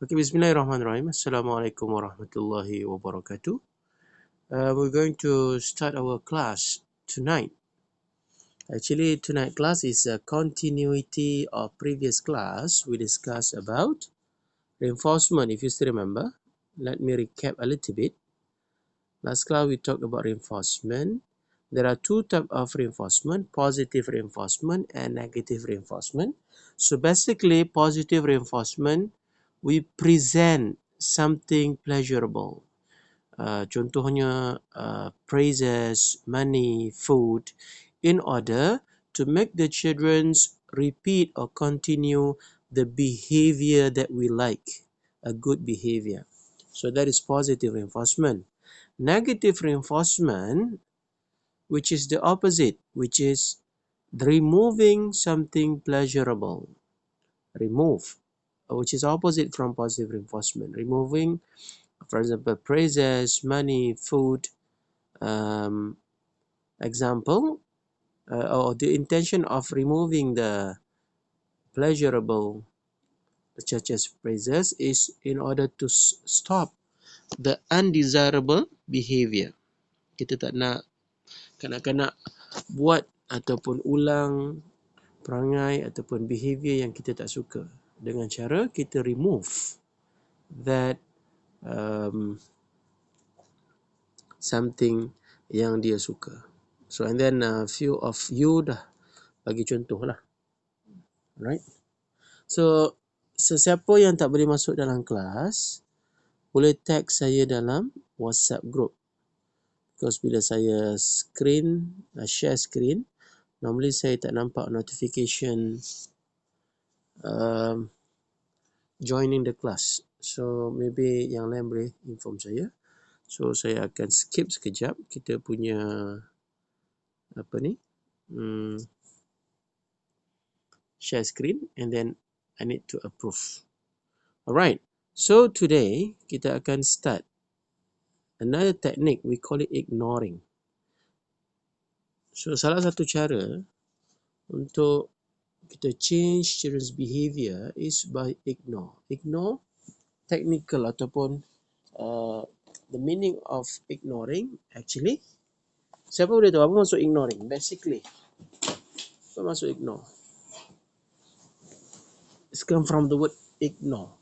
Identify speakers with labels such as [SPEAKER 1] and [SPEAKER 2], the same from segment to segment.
[SPEAKER 1] Okay, Bismillahirrahmanirrahim. Assalamualaikum warahmatullahi wabarakatuh. We're going to start our class tonight. Actually, tonight class is a continuity of previous class. We discussed about reinforcement, if you still remember. Let me recap a little bit. Last class we talked about reinforcement. There are two types of reinforcement, positive reinforcement and negative reinforcement. So basically, positive reinforcement, we present something pleasurable. Contohnya praises, money, food, in order to make the children repeat or continue the behavior that we like, a good behavior. So that is positive reinforcement. Negative reinforcement, which is the opposite, which is removing something pleasurable. Remove, which is opposite from positive reinforcement. Removing, for example, praises, money, food. Example, or the intention of removing the pleasurable, such as praises, is in order to stop the undesirable behavior. Kita tak nak kanak-kanak buat ataupun ulang perangai ataupun behavior yang kita tak suka. Dengan cara kita remove that something yang dia suka. So and then few of you dah bagi contoh lah. Alright. So sesiapa yang tak boleh masuk dalam kelas boleh tag saya dalam WhatsApp group. Because bila saya share screen, normally saya tak nampak notification joining the class. So maybe yang lain boleh inform saya. So saya akan skip sekejap kita punya share screen and then I need to approve. Alright. So today kita akan start another technique, we call it ignoring. So salah satu cara untuk kita change children's behavior is by ignore. Ignore technical ataupun the meaning of ignoring actually. Siapa boleh tahu apa maksud ignoring? Basically, apa maksud ignore? It's come from the word ignore.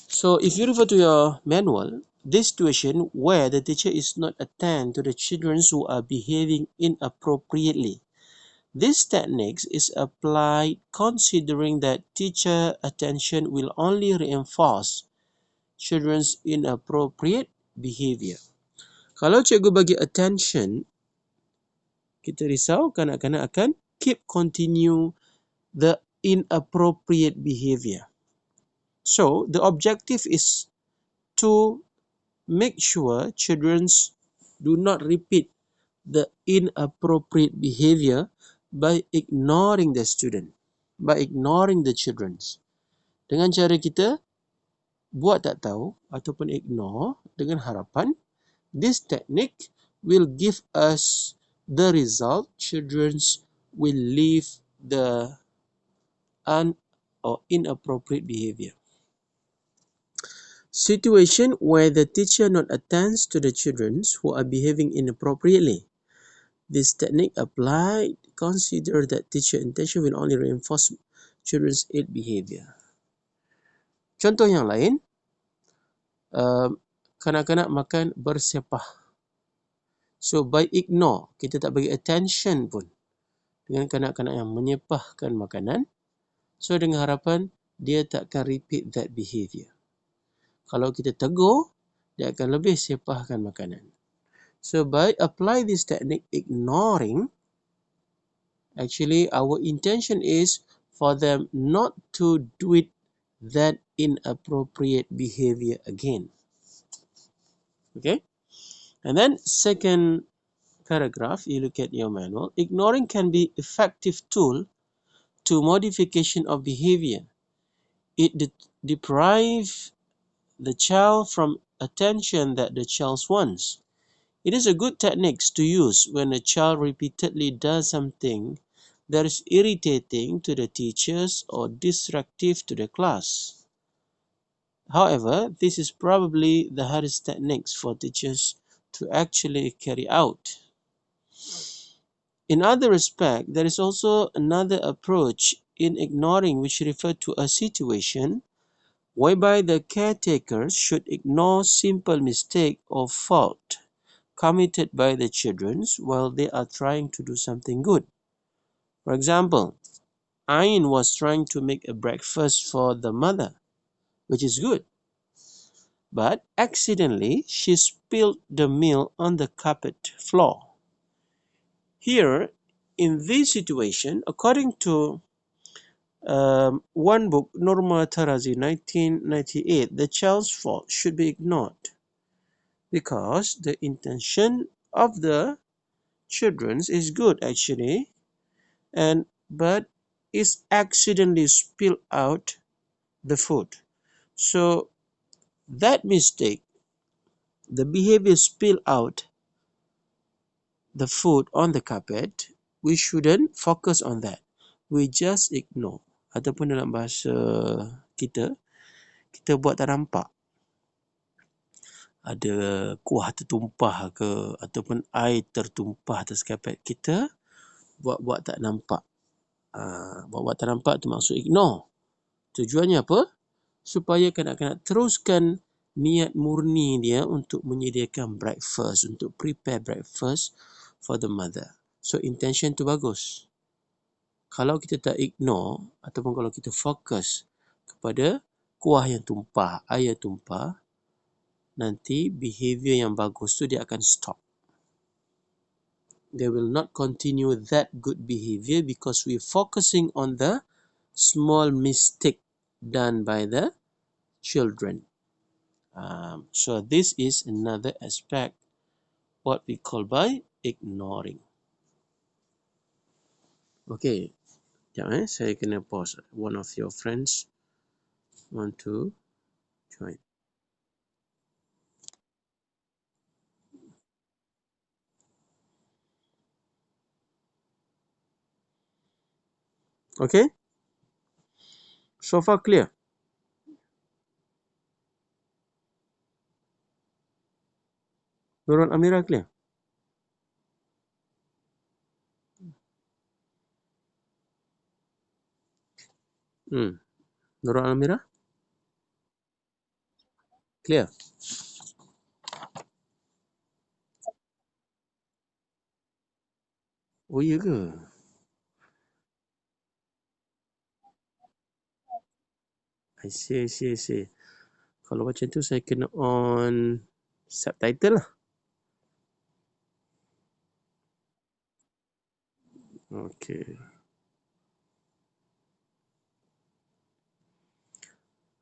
[SPEAKER 1] So if you refer to your manual, this situation where the teacher is not attend to the children who are behaving inappropriately. This technique is applied considering that teacher attention will only reinforce children's inappropriate behavior. Kalau cikgu bagi attention, kita risau kanak-kanak akan continue the inappropriate behavior. So the objective is to make sure children do not repeat the inappropriate behavior by ignoring the student, by ignoring the children. Dengan cara kita buat tak tahu ataupun ignore dengan harapan this technique will give us the result children will leave the inappropriate behavior. Situation where the teacher not attends to the children who are behaving inappropriately. This technique applied consider that teacher intention will only reinforce children's ill behavior. Contoh yang lain, kanak-kanak makan bersepah. So by ignore, kita tak bagi attention pun dengan kanak-kanak yang menyepahkan makanan. So dengan harapan dia takkan repeat that behavior. Kalau kita tegur, dia akan lebih sepahkan makanan. So by apply this technique ignoring, actually our intention is for them not to do it that inappropriate behavior again. Okay? And then second paragraph, you look at your manual. Ignoring can be effective tool to modification of behavior. It deprives the child from attention that the child wants. It is a good technique to use when a child repeatedly does something that is irritating to the teachers or disruptive to the class. However, this is probably the hardest techniques for teachers to actually carry out. In other respect, there is also another approach in ignoring which refer to a situation whereby the caretakers should ignore simple mistake or fault committed by the children while they are trying to do something good. For example, Ain was trying to make a breakfast for the mother, which is good, but accidentally she spilled the milk on the carpet floor. Here, in this situation, according to one book, Norma Tarazi, 1998, the child's fault should be ignored because the intention of the children is good actually, but is accidentally spilled out the food. So that mistake, the behavior spill out the food on the carpet, we shouldn't focus on that. We just ignore. Ataupun dalam bahasa kita, kita buat tak nampak. Ada kuah tertumpah ke ataupun air tertumpah atas carpet, kita buat-buat tak nampak. Buat-buat tak nampak tu maksud ignore. Tujuannya apa? Supaya kanak-kanak teruskan niat murni dia untuk menyediakan breakfast, untuk prepare breakfast for the mother. So intention tu bagus. Kalau kita tak ignore ataupun kalau kita fokus kepada kuah yang tumpah, air yang tumpah, nanti behavior yang bagus tu dia akan stop. They will not continue that good behavior because we're focusing on the small mistake done by the children. So this is another aspect what we call by ignoring. Okay, sekejap saya kena pause. One of your friends want to join. Okay, so far clear. Nurul Amira clear? Nurul Amira? Clear? Oh iya ke? I see. Kalau macam tu saya kena on subtitle lah. Okay.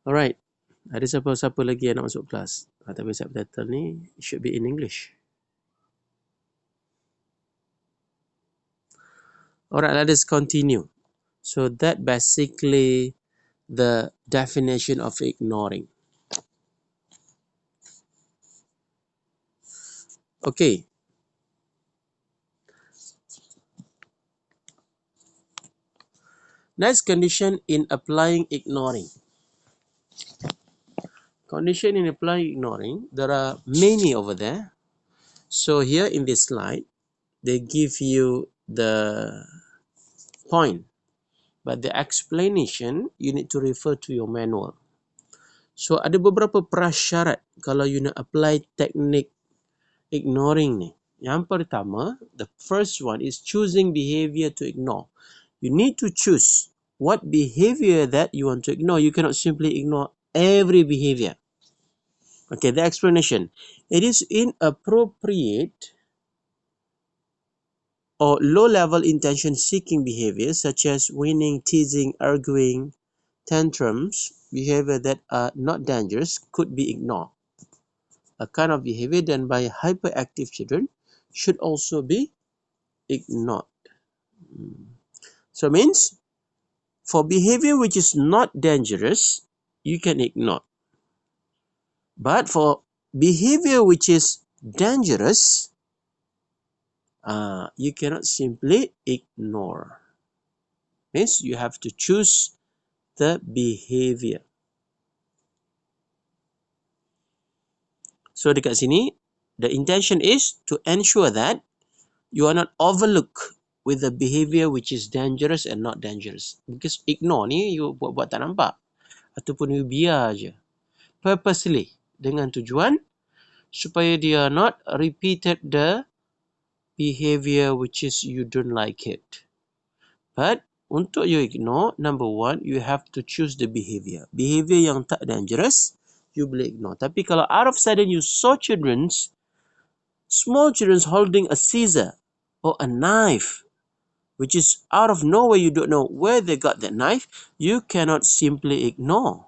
[SPEAKER 1] Alright. Ada siapa-siapa lagi yang nak masuk kelas? Tapi subtitle ni should be in English. Alright, let us continue. So that basically the definition of ignoring. Okay. Next condition in applying ignoring. Condition in applying ignoring, there are many over there. So here in this slide, they give you the point, but the explanation you need to refer to your manual. So ada beberapa prasyarat kalau you nak apply teknik ignoring ni. Yang pertama, the first one is choosing behavior to ignore. You need to choose what behavior that you want to ignore. You cannot simply ignore every behavior. Okay, the explanation. It is inappropriate or low-level intention-seeking behaviors such as whining, teasing, arguing, tantrums, behavior that are not dangerous could be ignored. A kind of behavior done by hyperactive children should also be ignored. So means for behavior which is not dangerous, you can ignore. But for behavior which is dangerous, you cannot simply ignore. Means you have to choose the behavior. So dekat sini, the intention is to ensure that you are not overlooked with the behavior which is dangerous and not dangerous. Because ignore ni you buat-buat tak nampak. Ataupun you biar je. Purposely. Dengan tujuan supaya dia not repeated the behavior which is you don't like it. But untuk you ignore, number one, you have to choose the behavior. Behavior yang tak dangerous, you boleh ignore. Tapi kalau out of sudden you saw small children holding a scissor or a knife, which is out of nowhere, you don't know where they got that knife, you cannot simply ignore.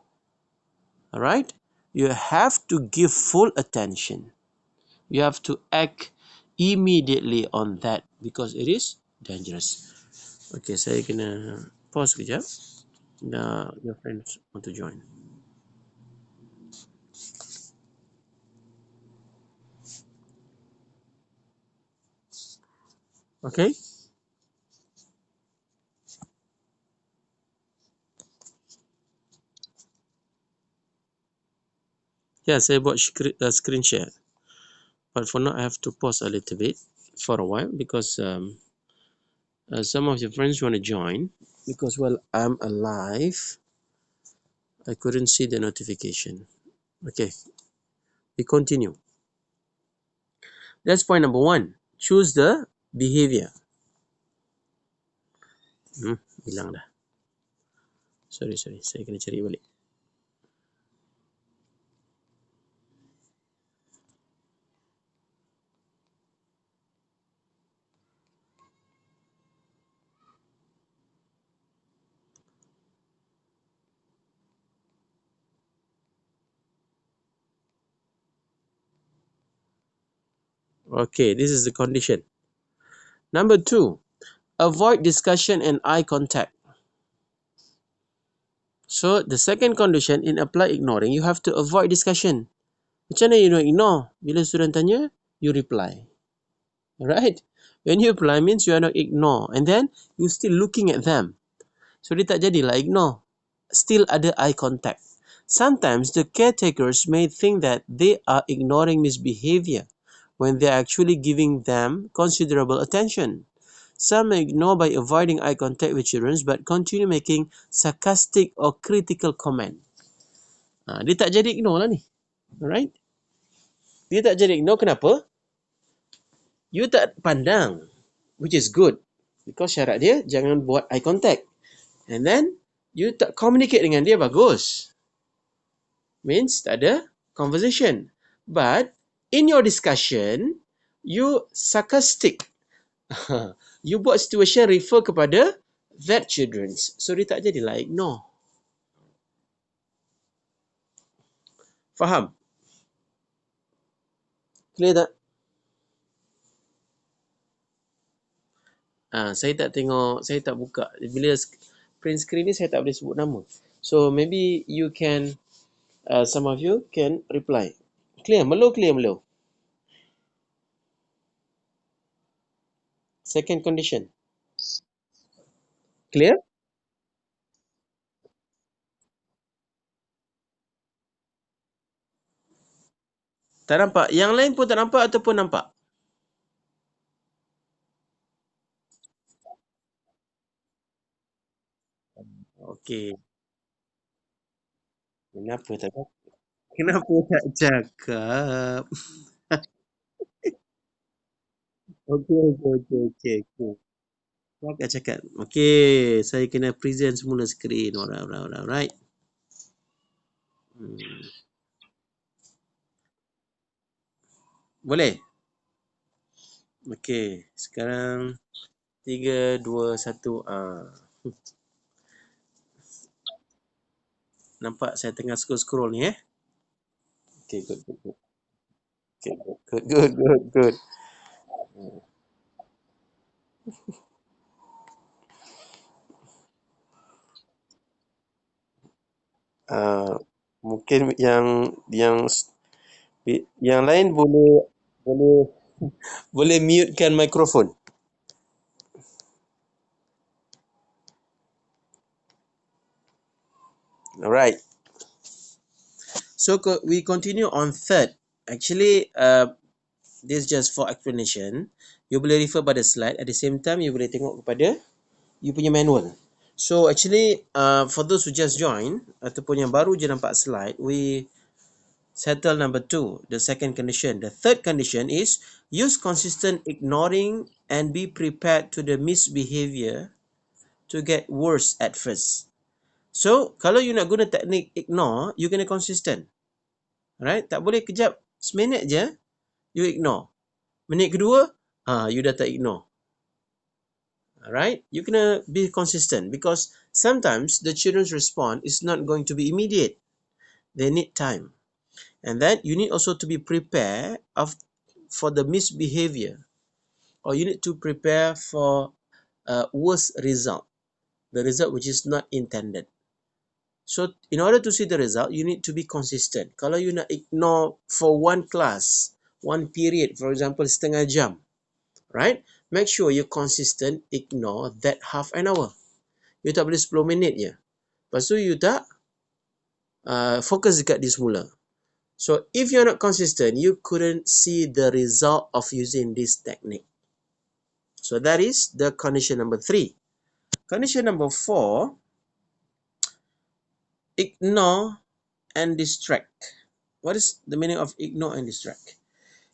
[SPEAKER 1] Alright? You have to give full attention. You have to act immediately on that because it is dangerous. Okay, saya kena pause kejap. Your friends want to join. Okay? Yeah, saya buat screen share. But for now, I have to pause a little bit for a while because some of your friends want to join. Because while I'm alive, I couldn't see the notification. Okay, we continue. That's point number one. Choose the behavior. Hilang dah. Sorry. Saya kena cari balik. Okay, this is the condition. Number two, avoid discussion and eye contact. So, the second condition in apply ignoring, you have to avoid discussion. Macam mana you don't ignore? Bila student tanya, you reply. Alright? When you reply means you are not ignore. And then, you still looking at them. So, dia tak jadilah ignore. Still ada eye contact. Sometimes, the caretakers may think that they are ignoring misbehavior when they are actually giving them considerable attention. Some may ignore by avoiding eye contact with children but continue making sarcastic or critical comment. Dia tak jadi ignore lah ni. Alright? Dia tak jadi ignore, kenapa? You tak pandang, which is good. Because syarat dia, jangan buat eye contact. And then, you tak communicate dengan dia, bagus. Means, tak ada conversation. But, in your discussion, you sarcastic. You buat situation refer kepada that children's. So, dia tak jadilah ignore. Faham? Clear tak? Saya tak tengok, saya tak buka. Bila print screen ni, saya tak boleh sebut nama. So, maybe you can, some of you can reply. Clear? Clear melo. Second condition. Clear? Tak nampak? Yang lain pun tak nampak ataupun nampak? Okey. Kenapa tak cakap? Kenapa tak cakap? Okey. Kau tak cakap. Okey, saya kena present semula screen. Alright. Boleh? Okey, sekarang 3, 2, 1. Nampak saya tengah scroll ni Okay, good. Okay, good. Mungkin yang lain boleh mutekan mikrofon. Alright. So we continue on third. Actually, this just for explanation. You boleh refer pada slide. At the same time, you boleh tengok kepada you punya manual. So actually, for those who just join ataupun yang baru je nampak slide, we settle number 2, the second condition. The third condition is use consistent ignoring and be prepared to the misbehavior to get worse at first. So, kalau you nak guna teknik ignore, you kena consistent. Right? Tak boleh kejap, seminit je, you ignore. Minit kedua, you dah tak ignore. Alright? You kena be consistent because sometimes the children's response is not going to be immediate. They need time. And then you need also to be prepared for the misbehavior, or you need to prepare for a worse result, the result which is not intended. So in order to see the result, you need to be consistent. Kalau you nak ignore for one class, one period, for example, setengah jam, right? Make sure you consistent ignore that half an hour. You tak boleh 10 minit je. Lepas tu you tak fokus dekat dia semula. So if you're not consistent, you couldn't see the result of using this technique. So that is the condition number 3. Condition number 4, ignore and distract. What is the meaning of ignore and distract?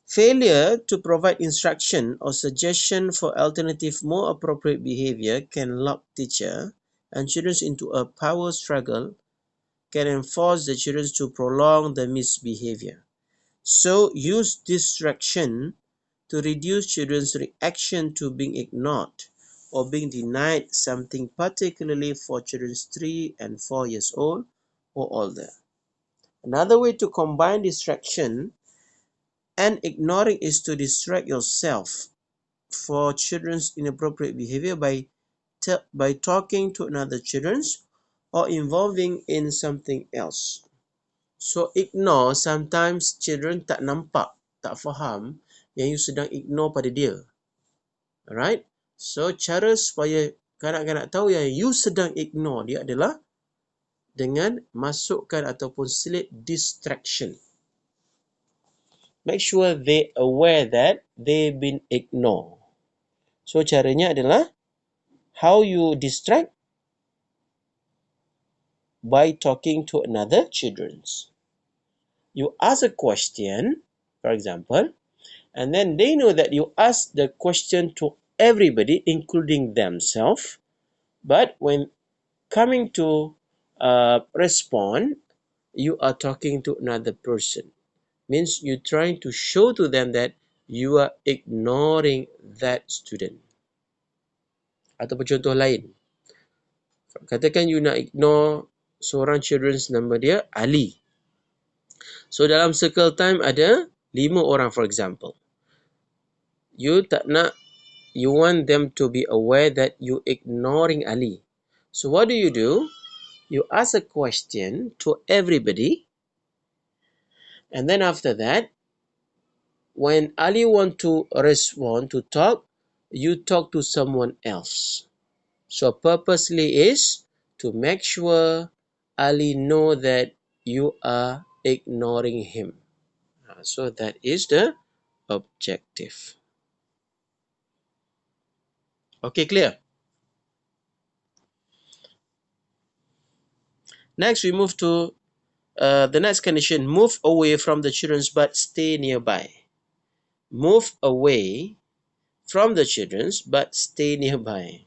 [SPEAKER 1] Failure to provide instruction or suggestion for alternative, more appropriate behavior can lock teacher and children into a power struggle, can enforce the children to prolong the misbehavior. So use distraction to reduce children's reaction to being ignored or being denied something, particularly for children 3 and 4 years old or older. Another way to combine distraction and ignoring is to distract yourself for children's inappropriate behavior by talking to another children's or involving in something else. So ignore, sometimes children tak nampak, tak faham yang you sedang ignore pada dia. Alright? So cara supaya kanak-kanak tahu yang you sedang ignore dia adalah dengan masukkan ataupun selit distraction. Make sure they aware that they've been ignored. So caranya adalah how you distract by talking to another children's. You ask a question, for example, and then they know that you ask the question to everybody, including themselves. But when coming to respond, you are talking to another person. Means you're trying to show to them that you are ignoring that student. Ataupun contoh lain. Katakan you nak ignore seorang children's, nama dia Ali. So dalam circle time ada 5 orang, for example. You want them to be aware that you ignoring Ali. So what do? You ask a question to everybody, and then after that, when Ali want to respond, to talk, you talk to someone else. So purposely is to make sure Ali know that you are ignoring him. So that is the objective. Okay, clear? Next, we move to the next condition. Move away from the children but stay nearby. Move away from the children but stay nearby.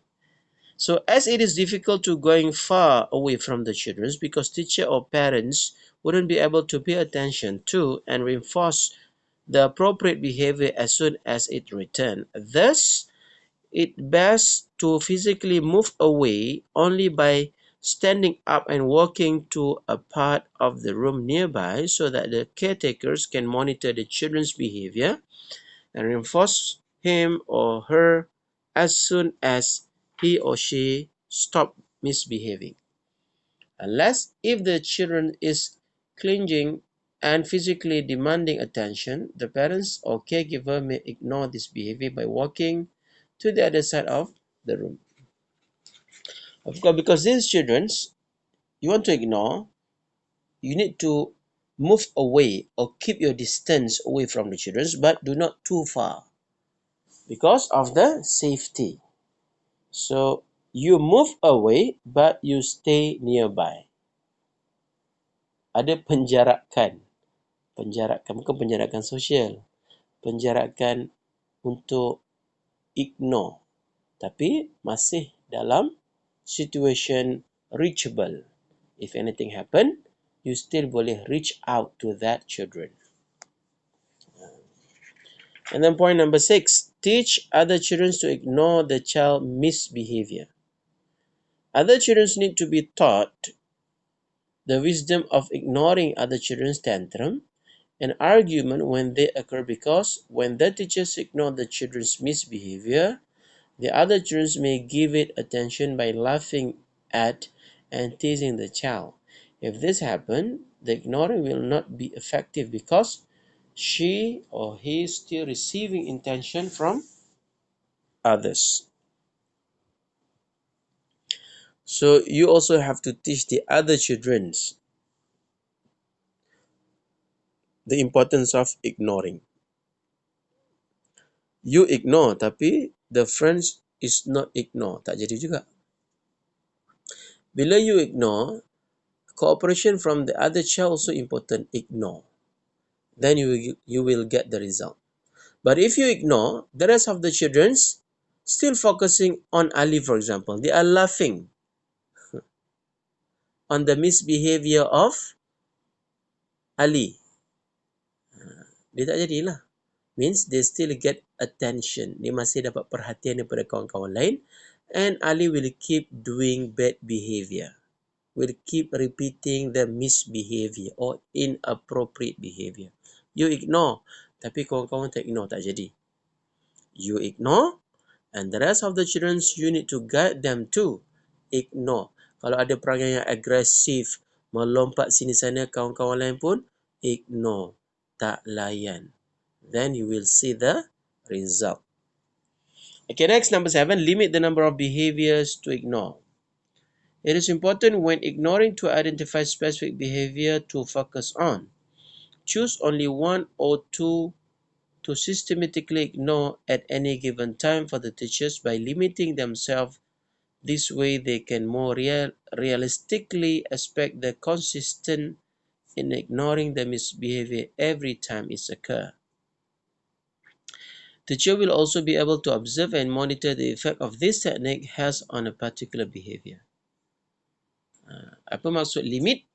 [SPEAKER 1] So as it is difficult to going far away from the children because teacher or parents wouldn't be able to pay attention to and reinforce the appropriate behavior as soon as it returns. Thus, it best to physically move away only by standing up and walking to a part of the room nearby so that the caretakers can monitor the children's behavior and reinforce him or her as soon as he or she stop misbehaving. Unless if the children is clinging and physically demanding attention, the parents or caregiver may ignore this behavior by walking to the other side of the room. Of course, because these children you want to ignore, you need to move away or keep your distance away from the children, but do not too far because of the safety. So you move away but you stay nearby. Ada penjarakan. Penjarakan bukan penjarakan sosial. Penjarakan untuk ignore. Tapi masih dalam situation reachable. If anything happen, you still boleh reach out to that children. And then point number 6, teach other children to ignore the child misbehavior. Other children need to be taught the wisdom of ignoring other children's tantrum and argument when they occur, because when the teachers ignore the children's misbehavior, the other children may give it attention by laughing at and teasing the child. If this happens, the ignoring will not be effective because she or he is still receiving attention from others. So you also have to teach the other children the importance of ignoring. You ignore, tapi the friends is not ignore. Tak jadi juga. Bila you ignore, cooperation from the other child also important. Ignore. Then you will get the result. But if you ignore, the rest of the children's still focusing on Ali, for example. They are laughing on the misbehavior of Ali. Dia tak jadilah. Means they still get attention. Dia masih dapat perhatian daripada kawan-kawan lain. And Ali will keep doing bad behavior. Will keep repeating the misbehavior or inappropriate behavior. You ignore. Tapi kawan-kawan tak ignore, tak jadi. You ignore. And the rest of the children, you need to guide them to ignore. Kalau ada perangai yang agresif, melompat sini sana, kawan-kawan lain pun ignore. Tak layan. Then you will see the result. Okay, next, number 7, limit the number of behaviors to ignore. It is important when ignoring to identify specific behavior to focus on. Choose only one or two to systematically ignore at any given time for the teachers. By limiting themselves this way, they can more realistically expect the consistent in ignoring the misbehavior every time it occurs. The teacher will also be able to observe and monitor the effect of this technique has on a particular behavior. Apa maksud limit?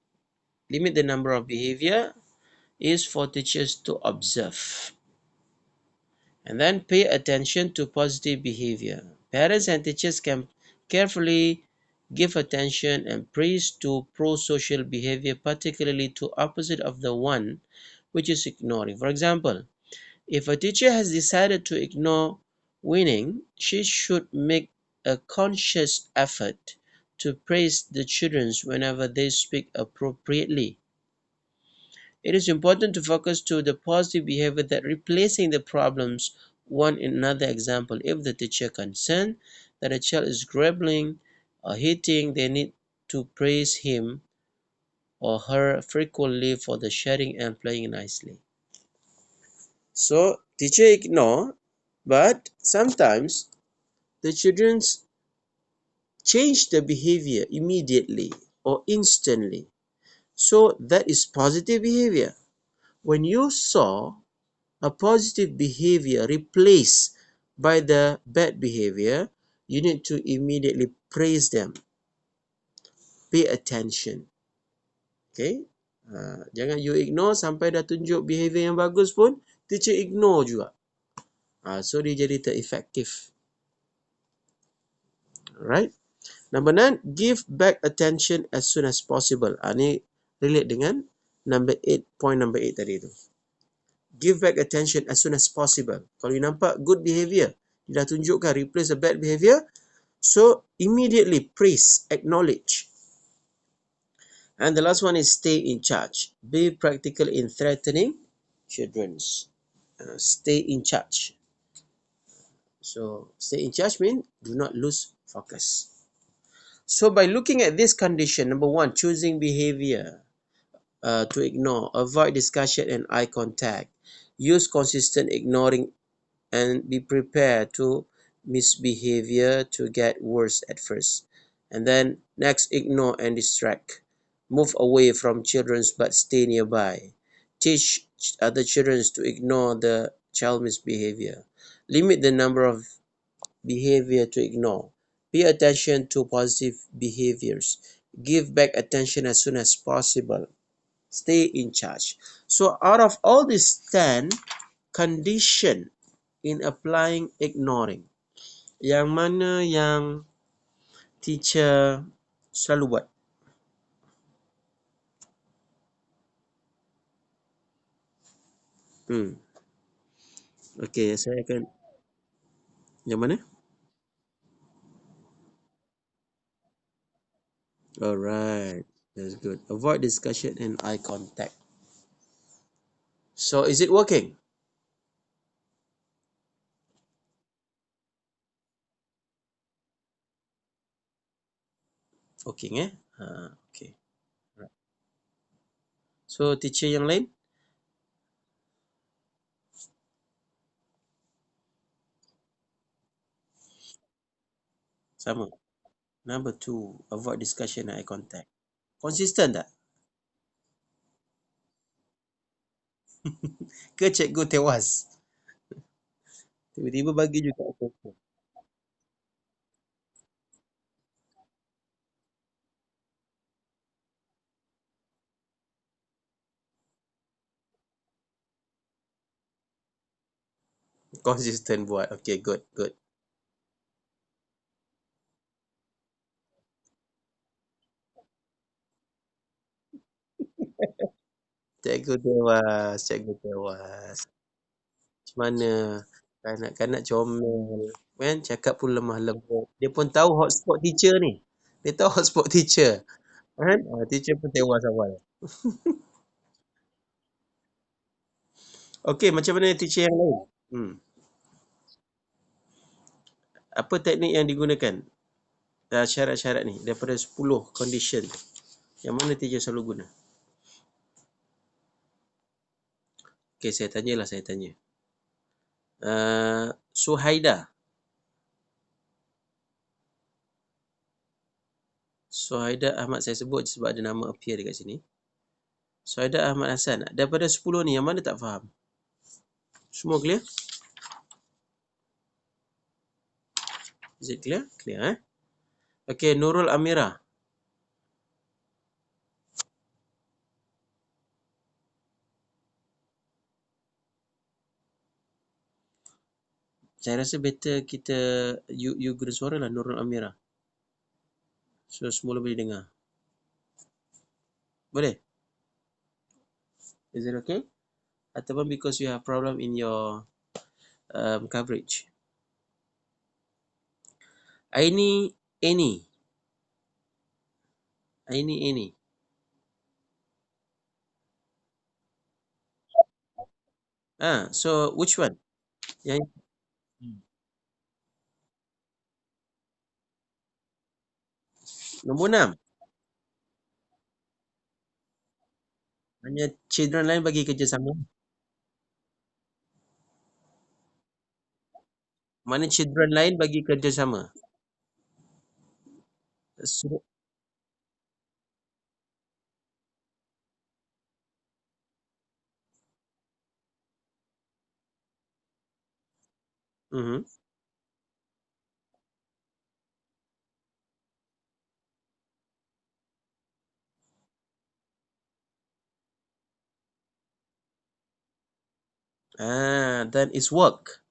[SPEAKER 1] Limit the number of behavior is for teachers to observe. And then pay attention to positive behavior. Parents and teachers can carefully give attention and praise to pro-social behavior, particularly to opposite of the one which is ignoring. For example, if a teacher has decided to ignore winning, she should make a conscious effort to praise the children whenever they speak appropriately. It is important to focus to the positive behavior that replacing the problems. One another example, if the teacher concerned that a child is grumbling or hitting, they need to praise him or her frequently for the sharing and playing nicely. So teacher ignore, but sometimes the children change the behavior immediately or instantly. So that is positive behavior. When you saw a positive behavior replaced by the bad behavior, you need to immediately praise them. Pay attention. Okay? Jangan you ignore sampai dah tunjuk behavior yang bagus pun, teacher ignore juga. So dia jadi tak efektif. Alright? Number 9, give back attention as soon as possible. Ni relate dengan point number 8 tadi tu. Give back attention as soon as possible. Kalau you nampak good behavior, dia dah tunjukkan replace the bad behavior, so immediately praise, acknowledge. And the last one is stay in charge. Be practical in threatening children. Stay in charge. So stay in charge means do not lose focus. So by looking at this condition, number 1, choosing behavior, to ignore. Avoid discussion and eye contact. Use consistent ignoring and be prepared to misbehavior to get worse at first. And then next, ignore and distract. Move away from children but stay nearby. Teach other children to ignore the child misbehavior. Limit the number of behavior to ignore. Pay attention to positive behaviors. Give back attention as soon as possible. Stay in charge. So out of all these 10 condition in applying ignoring, yang mana yang teacher selalu buat? Hmm. Okay, saya akan yang mana? Alright, that's good. Avoid discussion and eye contact. So is it working? Working okay. Right. So teacher yang lain? Sama. Number two, avoid discussion and eye contact. Konsisten tak? Ke cikgu tewas? Tiba-tiba bagi juga apa-apa. Konsisten buat. Okay, good, good. Cikgu tewas, cikgu tewas. Macam mana kanak-kanak comel kan, cakap pun lemah lembut. Dia pun tahu hotspot teacher ni. Dia tahu hotspot teacher kan. Teacher pun tewas awal. Okey, macam mana teacher yang lain? Apa teknik yang digunakan? Syarat-syarat ni daripada 10 condition. Yang mana teacher selalu guna? Okey, saya tanya. Suhaida. Suhaida Ahmad, saya sebut sebab ada nama appear dekat sini. Suhaida Ahmad Hassan. Daripada 10 ni yang mana tak faham? Semua clear? Is it clear? Clear Okey, Nurul Amira. Saya rasa better kita you guna suara lah, Nurul Amira. So semua boleh dengar. Boleh? Is it okay? Ataupun because you have problem in your coverage? Aini Any. Aini Any. So which one? Yang nombor 6. Hanya children lain bagi kerjasama. Mana children lain bagi kerjasama? So, then it's work.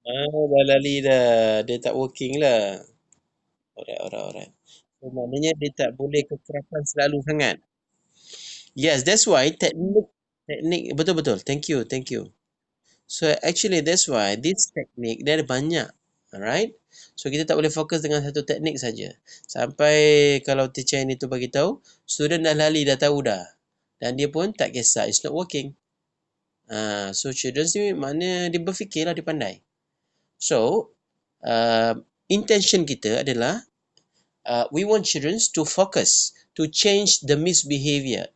[SPEAKER 1] Dah lali dah. Dia tak working lah. Alright. So, maknanya dia tak boleh kekerasan selalu sangat. Yes, that's why teknik betul-betul. Thank you. So actually that's why this technique dia ada banyak. Alright. So kita tak boleh fokus dengan satu teknik saja. Sampai kalau teacher ini tu bagi tahu, student dah lali, dah tahu dah. Dan dia pun tak kisah, it's not working. So children ni mana dia berfikirlah, dia pandai. So intention kita adalah we want children to focus, to change the misbehavior,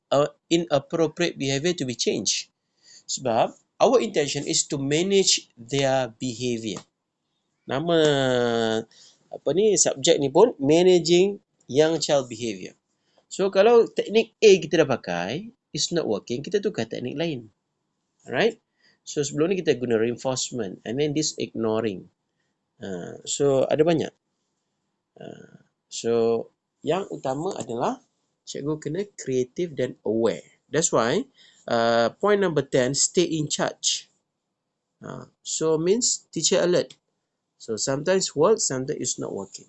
[SPEAKER 1] inappropriate behavior to be changed. Sebab our intention is to manage their behavior. Nama subjek ni pun managing young child behavior. So kalau teknik A kita dah pakai, it's not working, kita tukar teknik lain. Alright. So sebelum ni kita guna reinforcement and then this ignoring. So ada banyak. So yang utama adalah cikgu kena creative dan aware. That's why point number 10, stay in charge. So means teacher alert. So sometimes works, sometimes it's not working.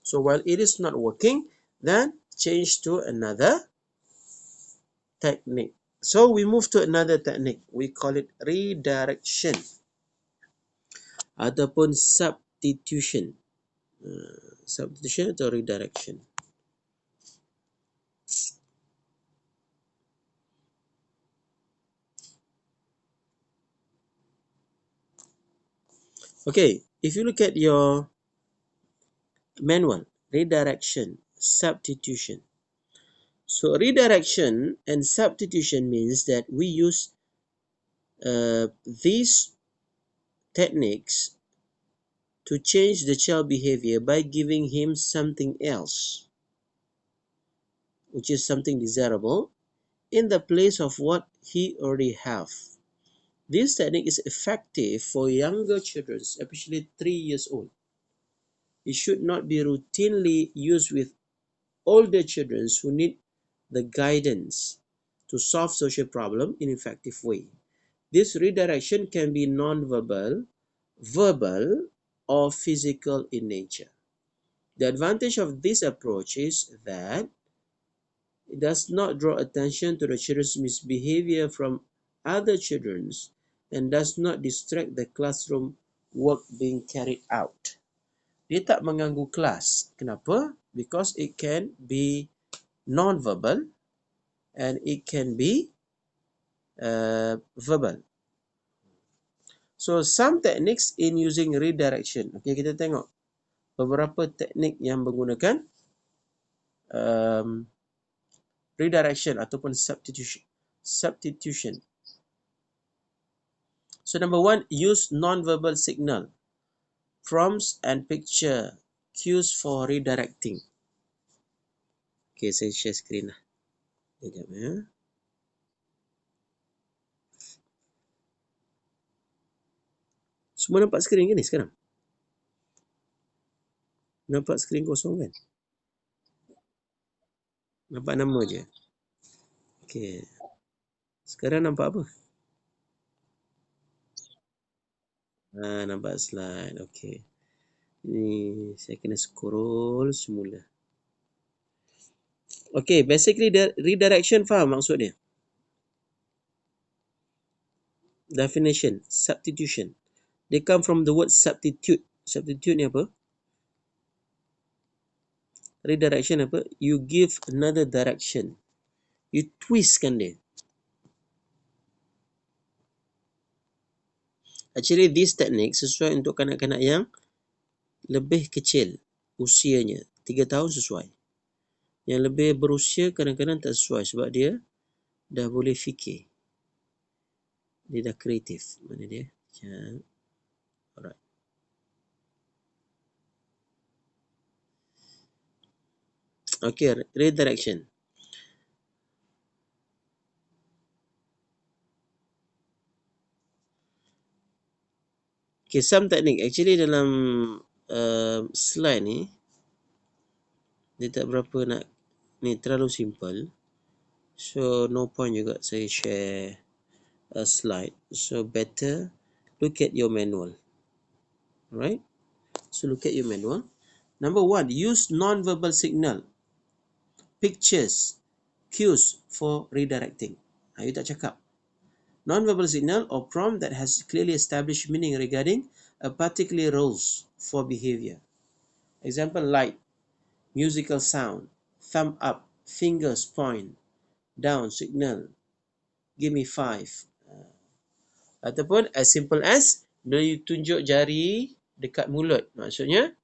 [SPEAKER 1] So while it is not working, then change to another technique. So we move to another technique. We call it redirection ataupun substitution. Substitution atau redirection. Okay, if you look at your manual, redirection, substitution. So redirection and substitution means that we use these techniques to change the child behavior by giving him something else, which is something desirable, in the place of what he already have. This technique is effective for younger children, especially 3 years old. It should not be routinely used with older children who need the guidance to solve social problem in an effective way. This redirection can be non-verbal, verbal, or physical in nature. The advantage of this approach is that it does not draw attention to the children's misbehavior from other children and does not distract the classroom work being carried out. Dia tak mengganggu kelas. Kenapa? Because it can be non-verbal and it can be verbal. So some techniques in using redirection. Okay, kita tengok beberapa teknik yang menggunakan redirection ataupun substitution. So number 1, use non-verbal signal, prompts and picture cues for redirecting. Okay, saya share screen lah. Sekejap ya. Semua nampak skrin ke ni sekarang? Nampak skrin kosong kan? Nampak nama je. Okay. Sekarang nampak apa? Nampak slide. Okay. Ini saya kena scroll semula. Okay, basically redirection faham maksud dia? Definition, substitution. They come from the word substitute. Substitute ni apa? Redirection apa? You give another direction. You twistkan dia. Actually, this technique sesuai untuk kanak-kanak yang lebih kecil usianya. 3 tahun sesuai. Yang lebih berusia kadang-kadang tak sesuai sebab dia dah boleh fikir. Dia dah kreatif. Mana dia? Alright. Okay, redirection. Okay, some technique. Actually dalam slide ni, dia tak berapa nak, ni terlalu simple. So, no point juga saya share a slide. So, better look at your manual. Alright? So, look at your manual. Number 1, use non-verbal signal, pictures, cues for redirecting. You tak cakap. Non-verbal signal or prompt that has clearly established meaning regarding a particular rules for behavior. Example, light, musical sound, thumb up, fingers point, down, signal, give me 5. Ataupun as simple as bila you tunjuk jari dekat mulut, maksudnya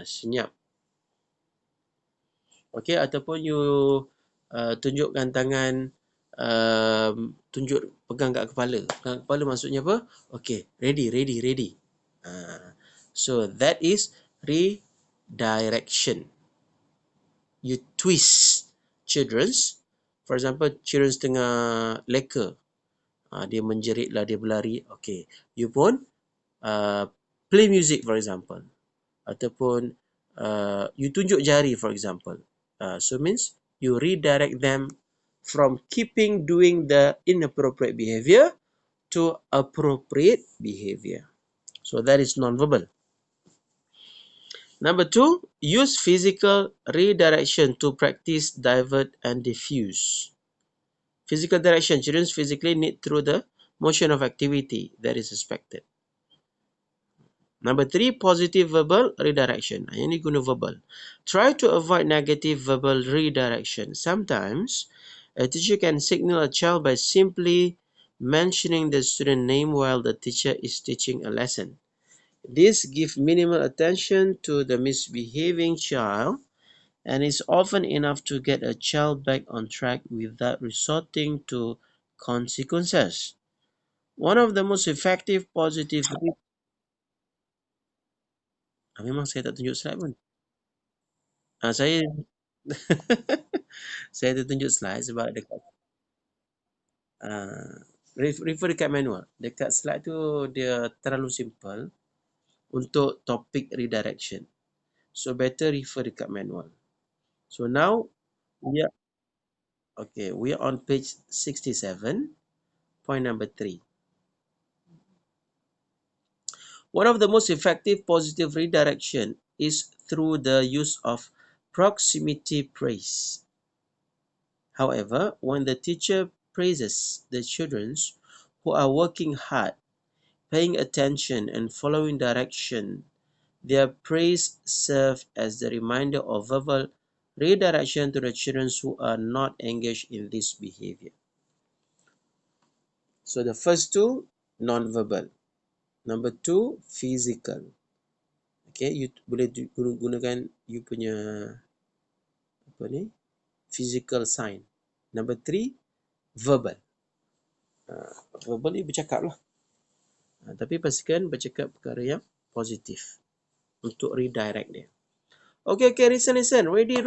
[SPEAKER 1] senyap. Okey, ataupun you tunjukkan tangan, tunjuk pegang kat kepala. Pegang kat kepala maksudnya apa? Okey, ready. So that is redirection. You twist children's. For example, children tengah leka, dia menjerit lah, dia berlari. Okay, you pun play music for example, ataupun you tunjuk jari for example. So means you redirect them from keeping doing the inappropriate behavior to appropriate behavior. So that is non-verbal. Number 2, use physical redirection to practice divert and diffuse. Physical direction, children physically need through the motion of activity that is expected. Number 3, positive verbal redirection. Ini guna verbal. Try to avoid negative verbal redirection. Sometimes, a teacher can signal a child by simply mentioning the student name while the teacher is teaching a lesson. This gives minimal attention to the misbehaving child and is often enough to get a child back on track without resorting to consequences. One of the most effective positive... memang saya tak tunjuk slide pun. Saya saya tak tunjuk slide sebab dekat refer dekat manual. Dekat slide tu dia terlalu simple untuk topik redirection. So better refer dekat manual. So now we are on page 67, point number 3. One of the most effective positive redirection is through the use of proximity praise. However, when the teacher praises the children who are working hard, paying attention and following direction, their praise serves as the reminder of verbal redirection to the children who are not engaged in this behavior. So the first two, non-verbal. Number 2, physical. Okay, you boleh gunakan you punya physical sign. Number 3, verbal. Verbal ni bercakap lah. Tapi pastikan bercakap perkara yang positif untuk redirect dia. Okay, listen. Ready,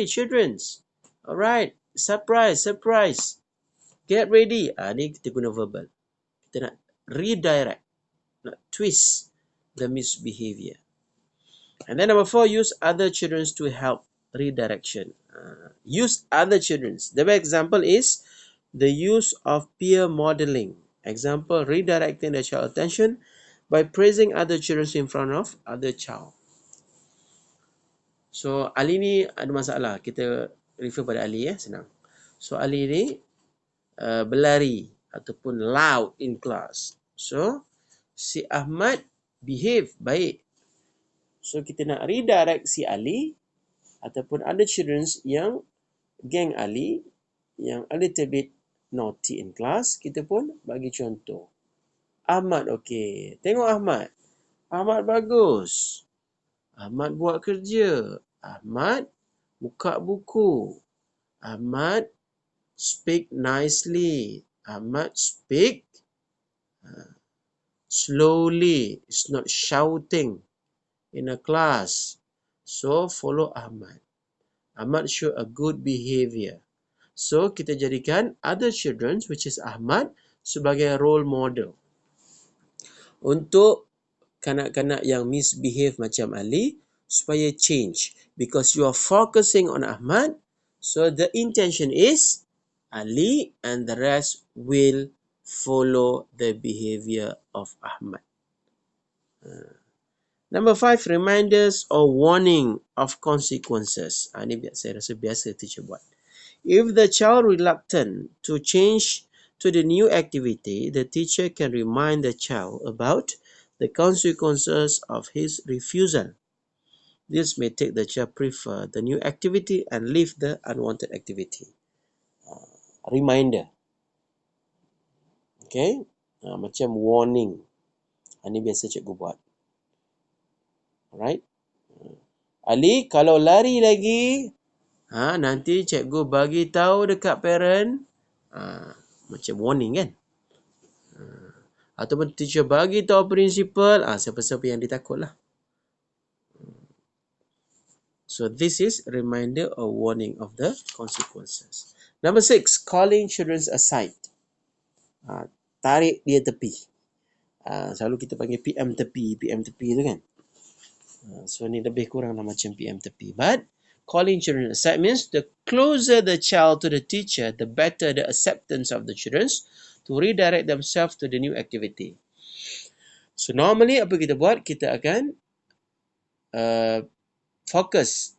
[SPEAKER 1] childrens. Alright, surprise. Get ready. Ni kita guna verbal. Kita nak redirect, nak twist the misbehavior. And then number 4, use other children to help redirection. Use other children. The best example is the use of peer modeling. Example, redirecting the child attention by praising other children in front of other child. So Ali ni ada masalah. Kita refer pada Ali senang. So Ali ni berlari ataupun loud in class. So si Ahmad behave baik. So kita nak redirect si Ali ataupun other children yang geng Ali yang a little bit naughty in class, kita pun bagi contoh. Ahmad okey. Tengok Ahmad. Ahmad bagus. Ahmad buat kerja. Ahmad buka buku. Ahmad speak nicely. Ahmad speak slowly. It's not shouting in a class. So follow Ahmad. Ahmad show a good behavior. So kita jadikan other children, which is Ahmad, sebagai role model untuk kanak-kanak yang misbehave macam Ali supaya change. Because you are focusing on Ahmad, so the intention is Ali and the rest will follow the behavior of Ahmad. Number 5, reminders or warning of consequences. Ini saya rasa biasa teacher buat. If the child reluctant to change to the new activity, the teacher can remind the child about the consequences of his refusal. This may take the child prefer the new activity and leave the unwanted activity. Reminder. Okay. Macam warning. Ini biasa cikgu buat. Alright. Ali, kalau lari lagi, nanti cikgu bagi tahu dekat parent. Macam warning kan. Ataupun teacher bagi tahu principal. Siapa-siapa yang ditakut lah. So this is reminder or warning of the consequences. Number 6, calling children aside. Tarik dia tepi. Selalu kita panggil PM tepi tu kan. So ni lebih kurang lah macam PM tepi. But calling children aside means the closer the child to the teacher, the better the acceptance of the children to redirect themselves to the new activity. So normally apa kita buat? Kita akan fokus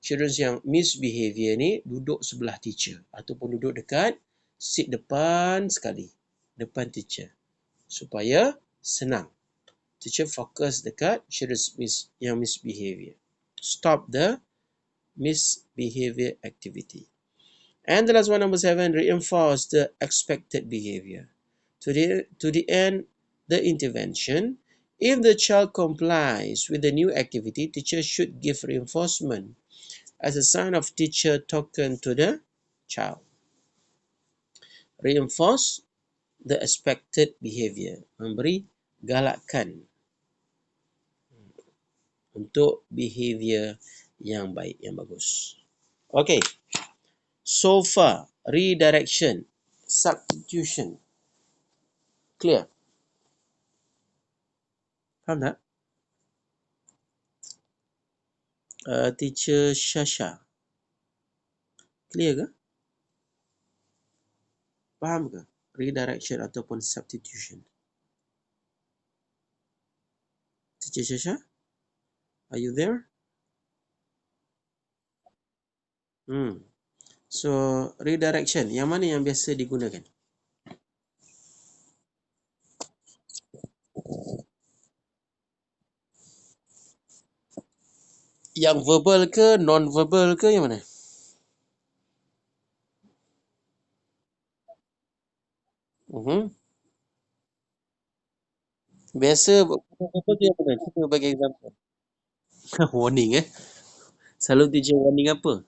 [SPEAKER 1] children yang misbehavior ni duduk sebelah teacher ataupun duduk dekat seat depan sekali, depan teacher, supaya senang. Teacher fokus dekat children yang misbehavior. Stop the misbehavior activity. And the last one, number 7, reinforce the expected behavior. To the end, the intervention. If the child complies with the new activity, teacher should give reinforcement as a sign of teacher token to the child. Reinforce the expected behavior. Memberi galakan untuk behavior yang baik, yang bagus. Okay. So far, redirection, substitution. Clear? Faham tak? Teacher Shasha. Clear ke? Faham ke? Redirection ataupun substitution. Teacher Shasha? Are you there? So, redirection. Yang mana yang biasa digunakan? Yang verbal ke, non-verbal ke, yang mana? Biasa verbal tu yang mana? Cuba bagi example. Warning Selalu teacher warning apa?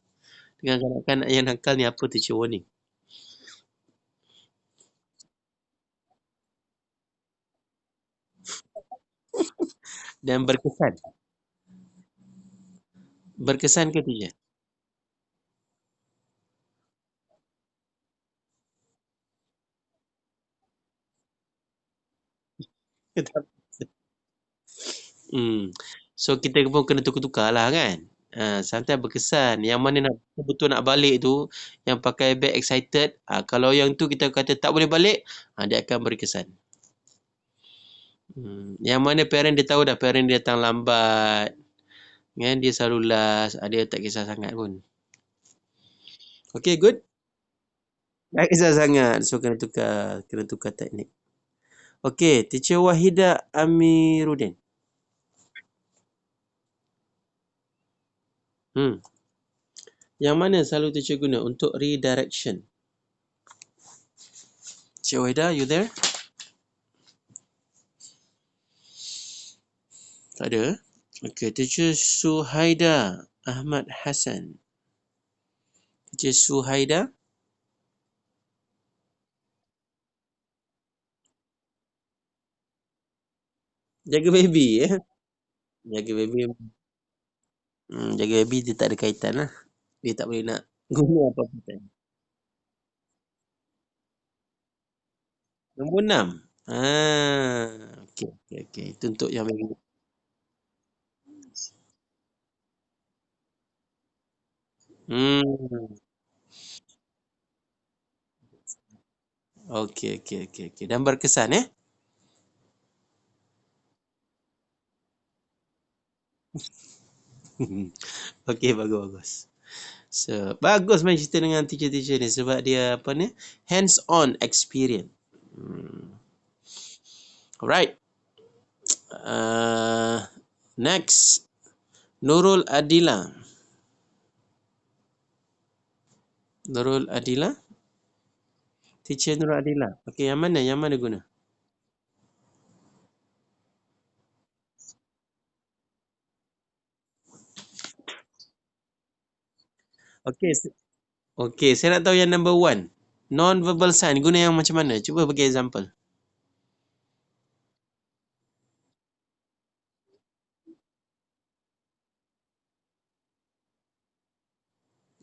[SPEAKER 1] Dengan kanak-kanak yang nakal ni apa teacher warning? Dan berkesan. Berkesan ke teacher? So kita pun kena tukar-tukar lah kan. Sometimes berkesan. Yang mana nak betul nak balik tu, yang pakai bag excited, kalau yang tu kita kata tak boleh balik, dia akan berkesan. Yang mana parent dia tahu dah, parent dia datang lambat, kan, dia selalu last, dia tak kisah sangat pun. Okay, good? Tak kisah sangat. So kena tukar teknik. Okay, Teacher Wahida Amiruddin. Yang mana selalu teacher guna untuk redirection? Teacher Wahida, you there? Tak ada. Okay, Teacher Suhaida Ahmad Hassan. Teacher Suhaida. Jaga baby Jaga baby. Jaga baby dia tak ada kaitan lah. Dia tak boleh nak guna apa-apa kan. Nombor 6. Okay. Itu untuk yang baby. Okay. Dan berkesan Okay, bagus. So, bagus main cerita dengan teacher-teacher ni sebab dia hands on experience. Alright. Next, Nurul Adila. Nurul Adila. Teacher Nurul Adila. Okey, yang mana? Yang mana guna? Okey, okey, saya nak tahu yang number one. Non-verbal sign guna yang macam mana? Cuba bagi example.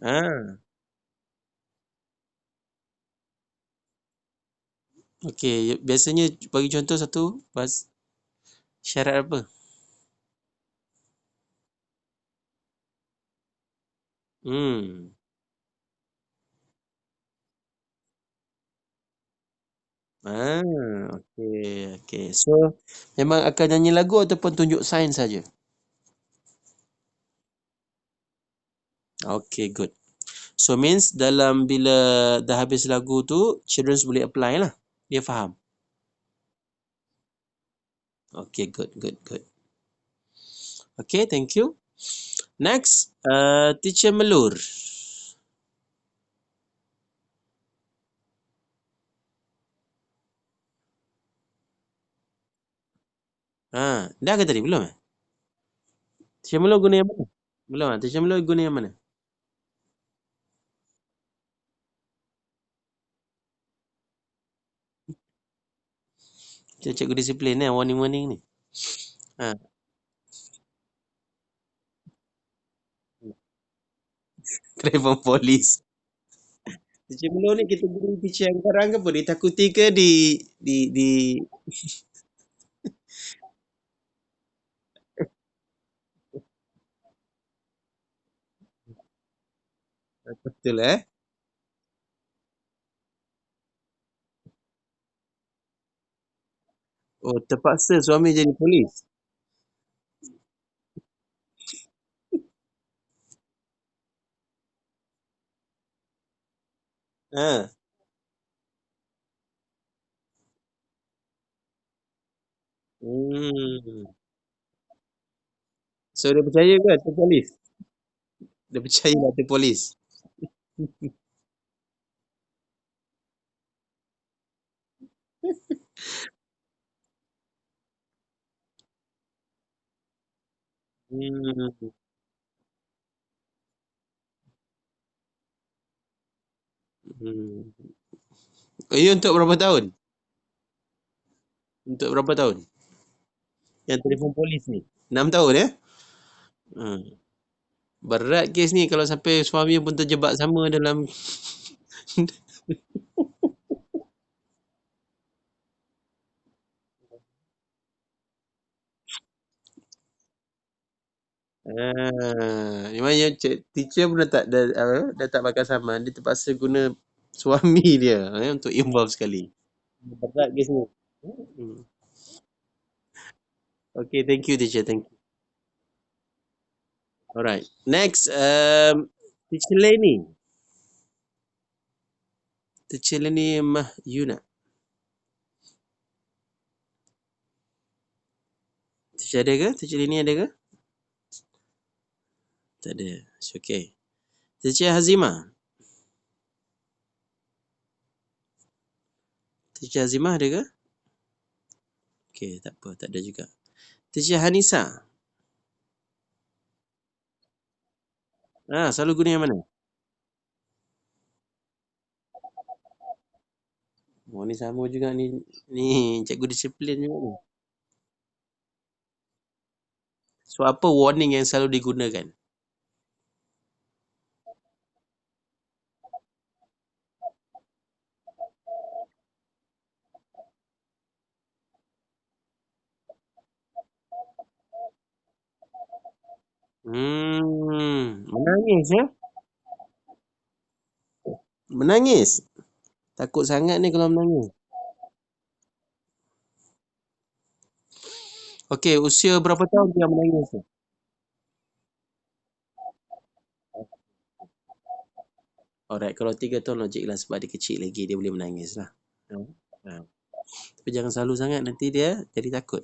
[SPEAKER 1] Ah, okey. Biasanya bagi contoh satu syarat apa? Hmm. Ah, okey, okey. So, memang akan nyanyi lagu ataupun tunjuk sign saja? Okay, good. So means dalam bila dah habis lagu tu, children boleh apply lah. Dia faham. Okay, good, good, good. Okay, thank you. Next, Teacher Melur. Dah ke tadi? Belum? Teacher Melur guna yang mana? Belum. Teacher Melur guna yang mana? Cikgu disiplin ni, warning-warning ni. Ha, telefon polis. Teacher Melur ni kita guru teacher yang garang ke apa? Ditakuti ke di betul Oh, terpaksa suami jadi polis. Ha. Hmm. So dia percaya ke tu polis? Dia percaya lah tu polis. Hmm. Hmm. Ini untuk berapa tahun? Untuk berapa tahun? Yang telefon polis ni. 6 tahun ya? Hmm. Berat kes ni kalau sampai suami pun terjebak sama dalam Memangnya teacher pun dah tak pakai saman, dia terpaksa guna suami dia untuk involve sekali. Berat kes ni. Hmm. Okay, thank you teacher, thank you. Alright. Next, Teacher Lenny. Teacher Lenny Mahyuna. Teacher ada ke? Teacher Lenny ada ke? Tak ada. It's okay. Teacher Hazimah. Teacher Hazimah ada ke? Okay, tak apa. Tak ada juga. Teacher Hanisa. Selalu guna yang mana? Oh, ni sama juga ni. Ni cikgu disiplin juga ni. So, apa warning yang selalu digunakan? Menangis ya? Menangis. Takut sangat ni kalau menangis. Okey, usia berapa tahun dia menangis tu? Alright, kalau 3 tahun logik lah sebab dia kecil lagi, dia boleh menangis lah. Ha. Ha. Tapi jangan selalu sangat, nanti dia jadi takut.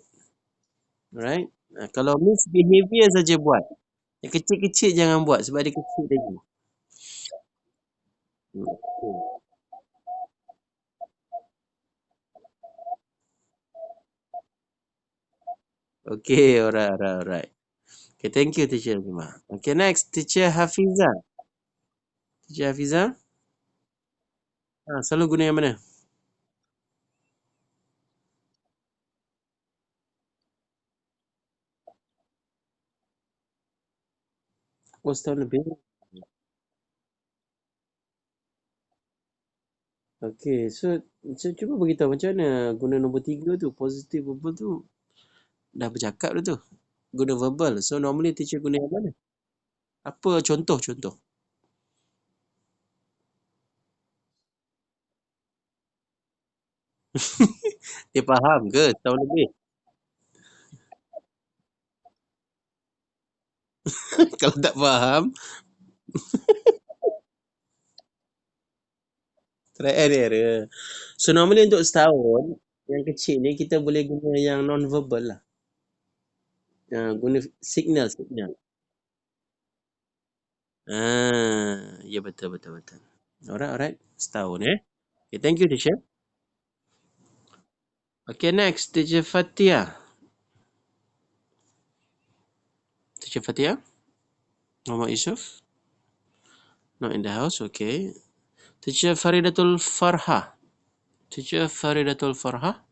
[SPEAKER 1] Alright. Kalau misbehavior saja buat. Yang kecil-kecil jangan buat sebab dia kecil lagi. Okay, alright. Okay, thank you teacher Azimah. Okay, next teacher Hafizah. Teacher Hafizah, selalu guna yang mana? Oh, setahun lebih. Okay, so cuba beritahu macam mana guna nombor 3 tu, positive verbal tu. Dah bercakap dah tu. Guna verbal. So normally teacher guna yang mana? Apa contoh-contoh? Dia faham ke setahun lebih? Kalau tak faham, try and error. So normally untuk setahun, yang kecil ni kita boleh guna yang non-verbal lah. Guna signal. Ya betul. Alright. Setahun Okay, thank you teacher. Okay, next teacher Fatia. Teacher Fatia? Muhammad Yusuf? Not in the house, okay. Teacher Faridatul Farha. Teacher Faridatul Farha?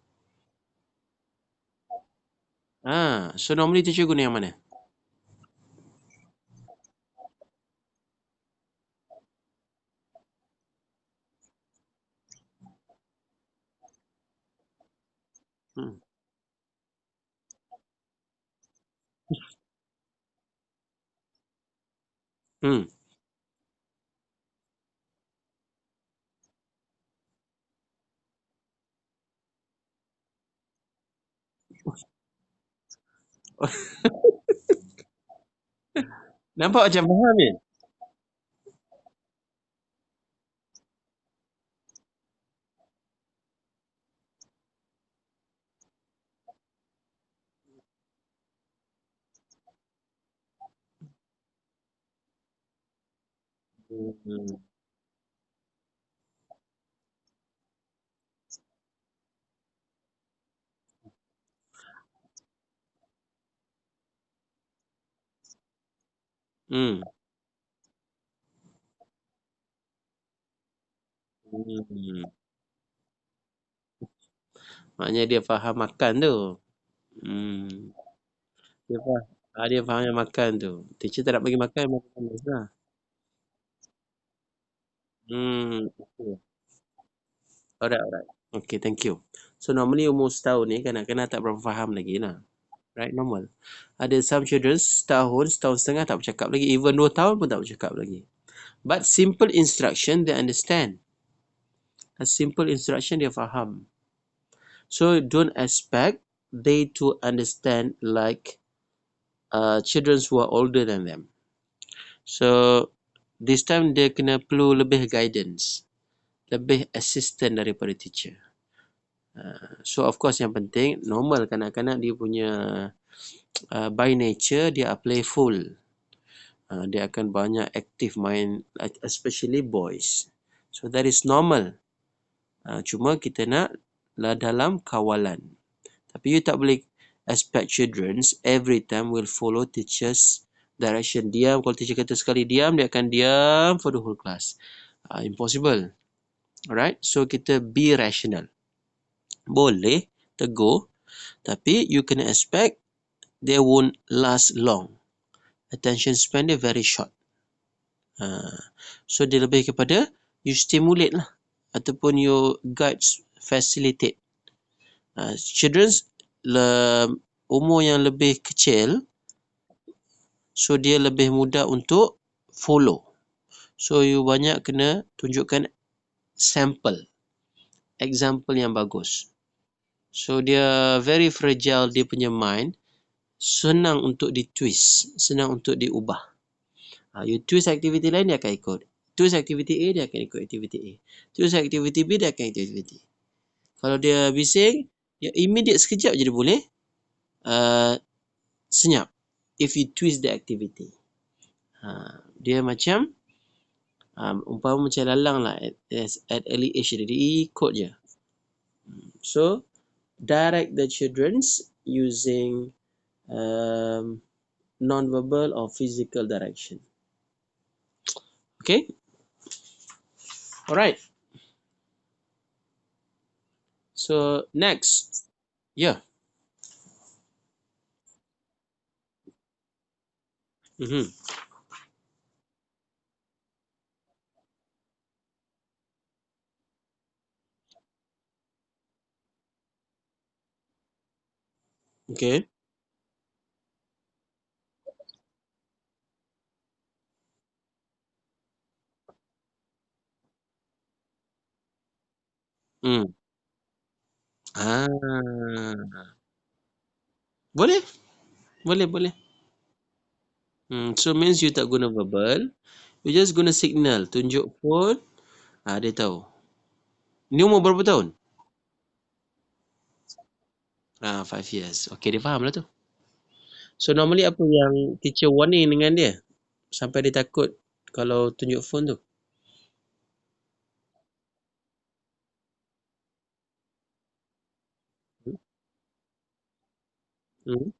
[SPEAKER 1] So normally teacher guna yang mana? Hmm. Hmm. Nampak macam faham ni? Hmm. Hmm. Hmm. Maknanya dia faham makan tu. Hmm. Dia faham yang makan tu. Teacher tak nak bagi makan, makan lah. Okay. Alright. Okay, thank you. So normally umur setahun ni kanak-kanak tak berapa faham lagi lah. Right, normal. Ada some children setahun setengah tak bercakap lagi. Even 2 tahun pun tak bercakap lagi. But simple instruction they understand. A simple instruction dia faham. So don't expect they to understand like children who are older than them. So this time dia kena perlu lebih guidance, lebih assistant daripada teacher. So of course yang penting normal kanak-kanak dia punya by nature dia are playful. Dia akan banyak aktif main, especially boys. So that is normal. Cuma kita nak lah dalam kawalan. Tapi you tak boleh expect children every time will follow teacher's direction. Diam, kalau teacher kata sekali diam, dia akan diam for the whole class. Impossible. Alright, so kita be rational. Boleh tegur, tapi you kena expect they won't last long. Attention span dia very short. So dia lebih kepada you stimulate lah, ataupun you guide, facilitate. Children umur yang lebih kecil, so dia lebih mudah untuk follow. So you banyak kena tunjukkan sample, example yang bagus. So dia very fragile, dia punya mind, senang untuk ditwist, senang untuk diubah. You twist aktiviti lain, dia akan ikut. Twist aktiviti A, dia akan ikut aktiviti A. Twist aktiviti B, dia akan ikut aktiviti A. Kalau dia bising, dia immediate sekejap je dia boleh senyap if you twist the activity. Dia macam umpama macam lalang lah at early age dia ikut je. So direct the children's using non-verbal or physical direction. Okay, alright. So next, yeah. Mm-hmm. Okay. Mm. Ah, boleh, boleh, boleh. So means you tak guna verbal, you just guna signal, tunjuk phone, dia tahu. Ni umur berapa tahun? 5 years. Okay, dia faham lah tu. So normally apa yang teacher warning dengan dia? Sampai dia takut kalau tunjuk phone tu. Hmm.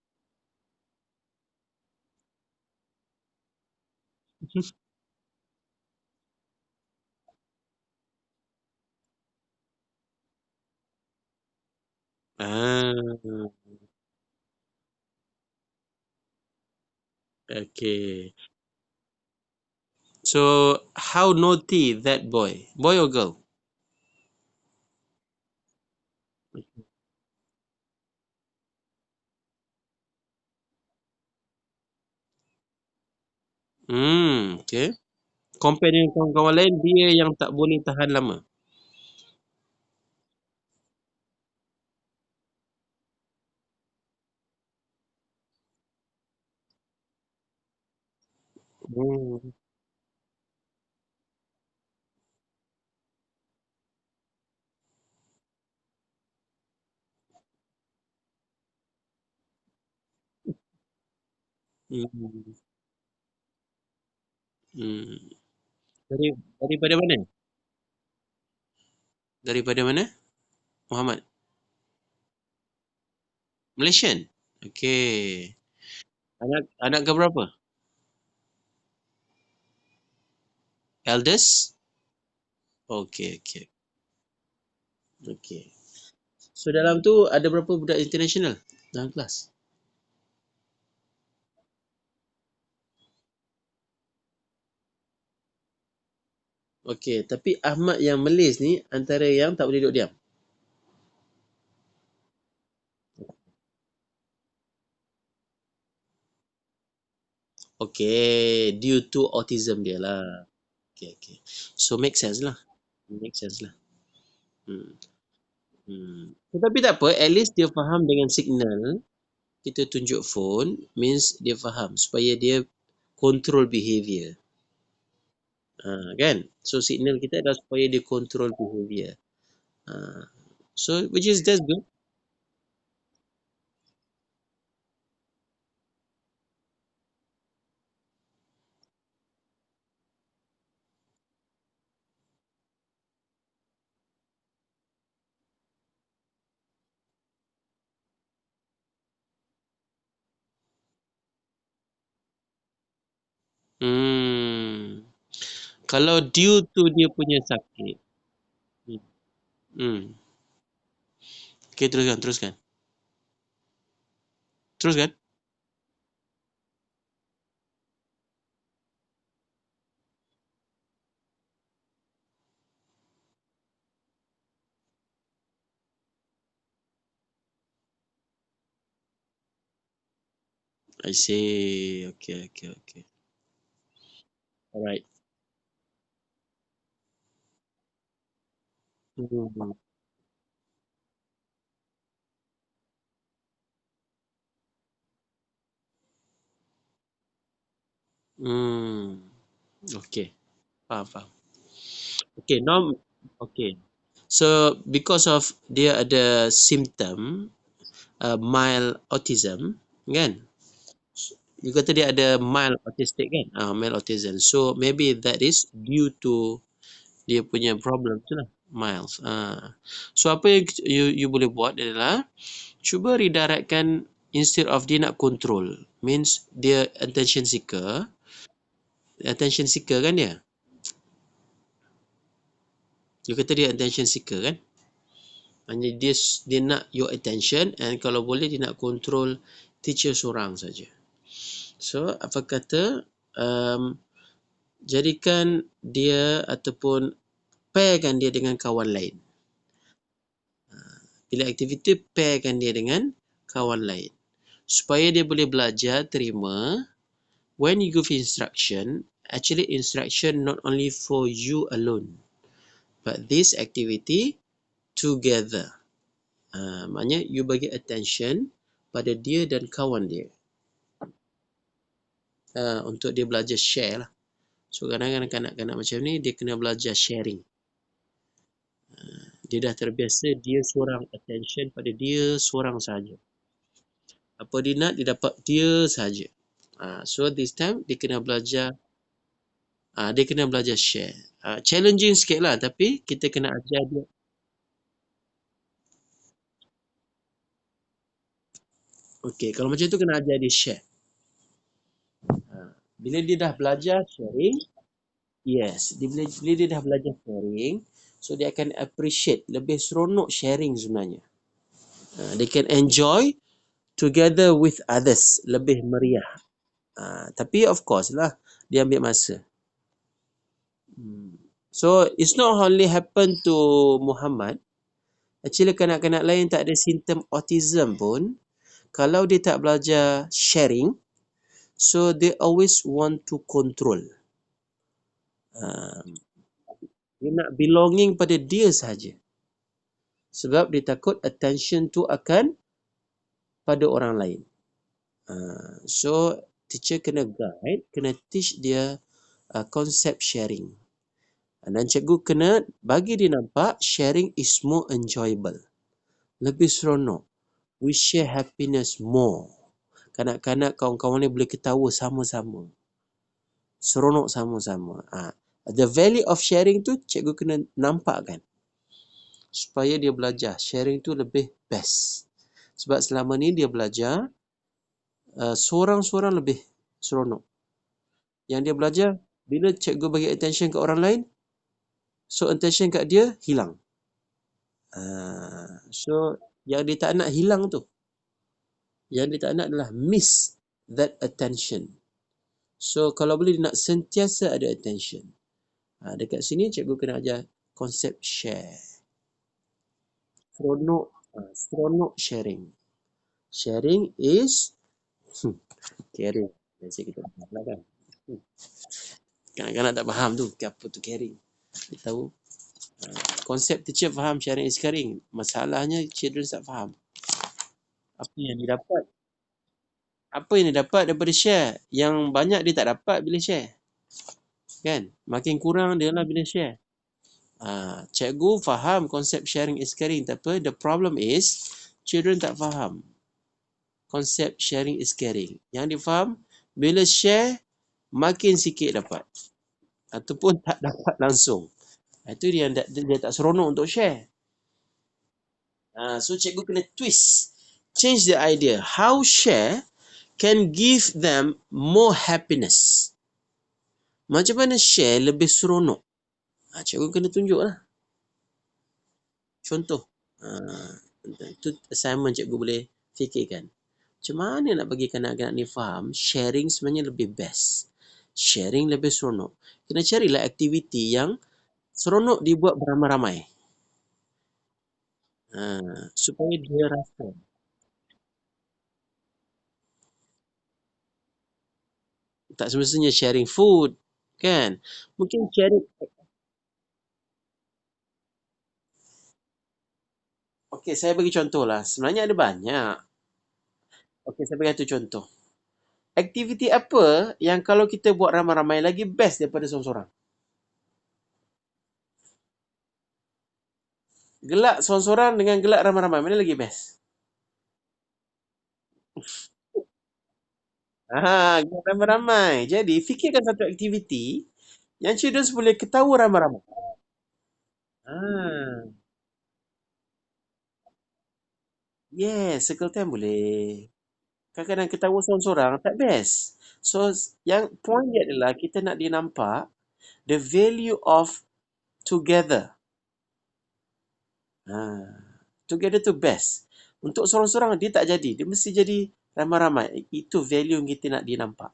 [SPEAKER 1] Ah, okay. So how naughty that boy? Boy or girl? Okay. Compare dengan kawan-kawan lain, dia yang tak boleh tahan lama. Hmm. Hmm. Hmm. Dari daripada mana? Daripada mana? Muhammad. Malaysian. Okay. Anak anak ke berapa? Eldest? Okay, okay. Okay. So dalam tu ada berapa budak international dalam kelas? Okay, tapi Ahmad yang Malaysia ni antara yang tak boleh duduk diam. Okay, due to autism dia lah. Okay, okay. So make sense lah. Make sense lah. Hmm. Tetapi tak apa, at least dia faham dengan signal. Kita tunjuk phone means dia faham supaya dia control behavior. Kan? So signal kita adalah supaya dia control behavior. So which is that's good. Hmm. Kalau due to dia punya sakit. Hmm. Hmm. Okay, teruskan, teruskan. Teruskan. I see. Okay, okay, okay. Alright. Hmm. Hmm. Okay. Faham, faham. Okay, okay. So because of dia ada symptom mild autism, kan? You kata dia ada mild autistic kan? Mild autism. So maybe that is due to dia punya problem tu lah. Mild. So apa yang you boleh buat adalah cuba redirectkan instead of dia nak control. Means dia attention seeker. Attention seeker kan dia? You kata dia attention seeker kan? Hanya dia nak your attention, and kalau boleh dia nak control teacher seorang saja. So apa kata jadikan dia ataupun pairkan dia dengan kawan lain. Bila aktiviti, pairkan dia dengan kawan lain. Supaya dia boleh belajar terima, when you give instruction, actually instruction not only for you alone, but this activity together. Maknanya you bagi attention pada dia dan kawan dia. Untuk dia belajar share lah. So kadang-kadang kanak-kanak macam ni, dia kena belajar sharing. Dia dah terbiasa dia seorang attention pada dia seorang saja. Apa dia nak, dia dapat dia saja. So this time dia kena belajar share. Challenging sikit lah, tapi kita kena ajar dia. Okay, kalau macam tu kena ajar dia share. Bila dia dah belajar sharing, yes, bila dia dah belajar sharing, so dia akan appreciate, lebih seronok sharing sebenarnya. They can enjoy together with others, lebih meriah. Tapi of course lah, dia ambil masa. So it's not only happen to Muhammad. Actually kanak-kanak lain tak ada simptom autism pun, kalau dia tak belajar sharing, so they always want to control. Dia nak belonging pada dia saja. Sebab dia takut attention tu akan pada orang lain. So teacher kena guide, kena teach dia konsep sharing. Dan cikgu kena bagi dia nampak sharing is more enjoyable. Lebih seronok. We share happiness more. Kanak-kanak, kawan-kawan ni boleh ketawa sama-sama. Seronok sama-sama. The value of sharing tu cikgu kena nampakkan. Supaya dia belajar. Sharing tu lebih best. Sebab selama ni dia belajar seorang-seorang lebih seronok. Yang dia belajar, bila cikgu bagi attention ke orang lain, so attention kat dia hilang. So yang dia tak nak hilang tu. Yang dia tak nak adalah miss that attention. So kalau boleh dia nak sentiasa ada attention. Dekat sini cikgu kena ajar konsep share. Seronok sharing. Sharing is caring. Biasa kita faham lah kan. Kadang-kadang tak faham tu, apa tu caring. Dia tahu. Konsep teacher faham sharing is caring. Masalahnya children tak faham. Apa yang dia dapat? Apa yang dia dapat daripada share? Yang banyak dia tak dapat bila share. Kan? Makin kurang dia lah bila share. Cikgu faham konsep sharing is caring, tapi the problem is children tak faham konsep sharing is caring. Yang dia faham, bila share makin sikit dapat ataupun tak dapat langsung. Itu dia tak seronok untuk share. So cikgu kena twist, change the idea. How share can give them more happiness. Macam mana share lebih seronok? Cikgu kena tunjuk lah. Contoh. Itu assignment cikgu boleh fikirkan. Macam mana nak bagi kanak-kanak ni faham sharing sebenarnya lebih best. Sharing lebih seronok. Kena carilah aktiviti yang seronok dibuat beramai-ramai. Supaya dia rasa. Tak semestinya sharing food. Kan? Mungkin sharing. Okey, saya bagi contoh lah. Sebenarnya ada banyak. Okey, saya bagi satu contoh. Aktiviti apa yang kalau kita buat ramai-ramai lagi best daripada seorang-seorang? Gelak seorang-seorang dengan gelak ramai-ramai, mana lagi best? Buat ramai-ramai. Jadi, fikirkan satu aktiviti yang children boleh ketawa ramai-ramai. Ah, yes, circle time boleh. Kadang-kadang ketawa seorang-seorang tak best. So, yang point dia adalah kita nak dia nampak the value of together. Together tu best. Untuk seorang-seorang dia tak jadi. Dia mesti jadi ramai-ramai. Itu value yang kita nak dia nampak.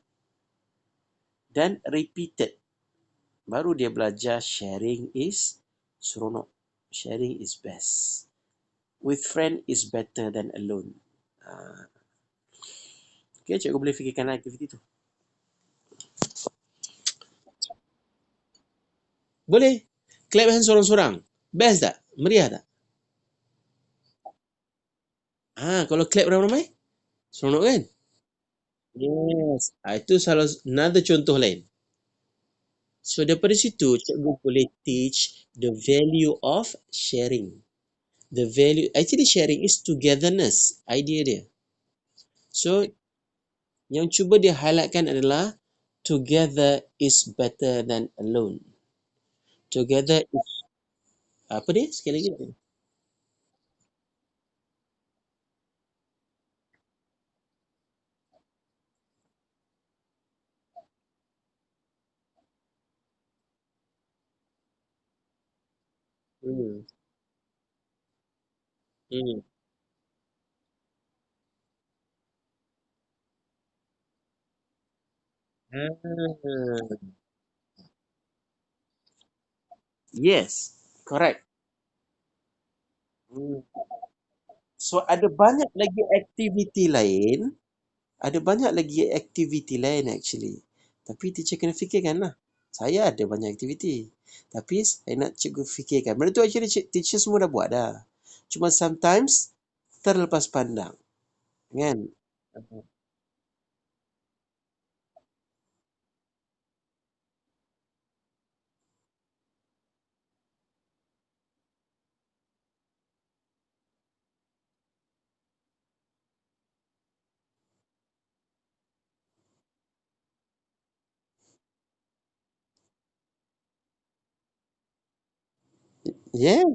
[SPEAKER 1] Dan repeated. Baru dia belajar sharing is seronok. Sharing is best. With friend is better than alone. Okay, cikgu boleh fikirkan aktiviti tu. Boleh. Clap hand seorang-seorang. Best tak? Meriah tak? Kalau clap ramai-ramai, seronok kan? Yes. Itu salah another contoh lain. So daripada situ, cikgu boleh teach the value of sharing. The value, actually sharing is togetherness, idea dia. So, yang cuba dia highlightkan adalah together is better than alone. Together is, apa dia? Sekali lagi. Hmm. Hmm. Ah. Yes, correct. Hmm. So ada banyak lagi aktiviti lain, ada banyak lagi aktiviti lain actually. Tapi teacher kena fikirkan lah. Saya ada banyak aktiviti. Tapi saya nak cikgu fikirkan. Benda tu actually teacher semua dah buat dah. Cuma sometimes terlepas pandang. Kan? Yeah.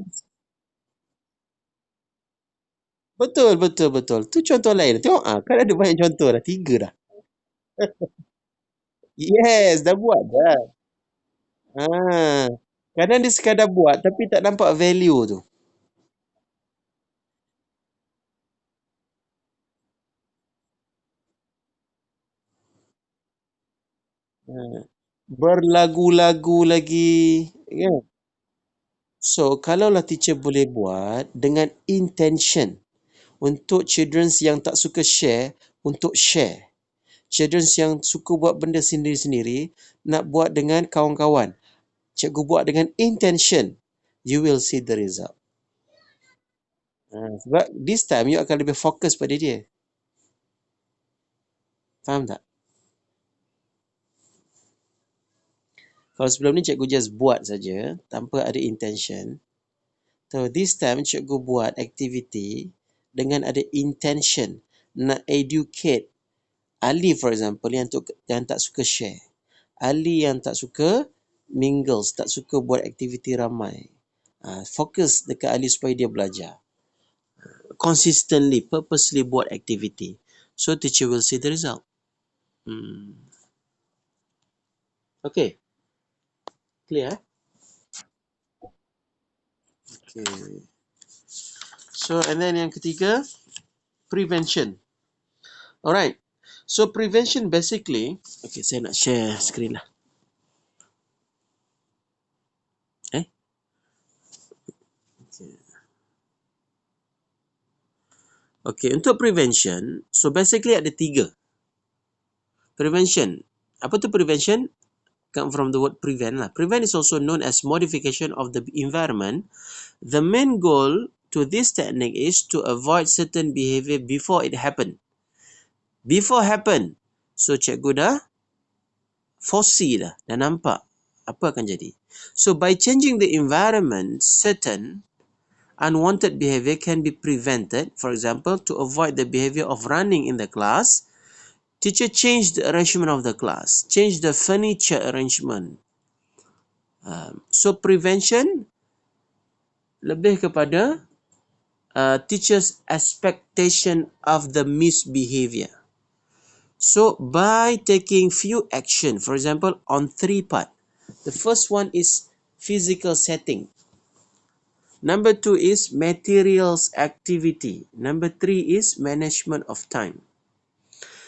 [SPEAKER 1] Betul, betul, betul. Tu contoh lain. Tengok kan ada banyak contoh dah. 3 dah. Yes, dah buat dah. Ah. Kadang dia sekadar buat tapi tak nampak value tu. Ah. Berlagu-lagu lagi. Kan? So, kalaulah teacher boleh buat dengan intention untuk children yang tak suka share, untuk share. Children yang suka buat benda sendiri-sendiri, nak buat dengan kawan-kawan. Cikgu buat dengan intention, you will see the result. Sebab this time, you akan lebih fokus pada dia. Faham tak? Kalau sebelum ni cikgu just buat saja tanpa ada intention. So this time cikgu buat aktiviti dengan ada intention nak educate Ali for example yang tak suka share. Ali yang tak suka mingles, tak suka buat aktiviti ramai. Fokus dekat Ali supaya dia belajar. Consistently, purposely buat aktiviti. So teacher will see the result. Okay. Clear? Okay. So and then yang ketiga, prevention. Alright. So prevention basically, okay, saya nak share screen lah. Okay. Okay, untuk prevention, so basically ada 3. Prevention. Apa tu prevention? Come from the word prevent lah. Prevent is also known as modification of the environment. The main goal to this technique is to avoid certain behavior before it happen. Before happen. So cikgu dah foresee dah nampak apa akan jadi. So by changing the environment, certain unwanted behavior can be prevented. For example, to avoid the behavior of running in the class, Teacher change the arrangement of the class, change the furniture arrangement. So prevention lebih kepada teacher's expectation of the misbehavior. So by taking few action, for example, on 3 part. The first one is physical setting. Number 2 is materials activity. Number 3 is management of time.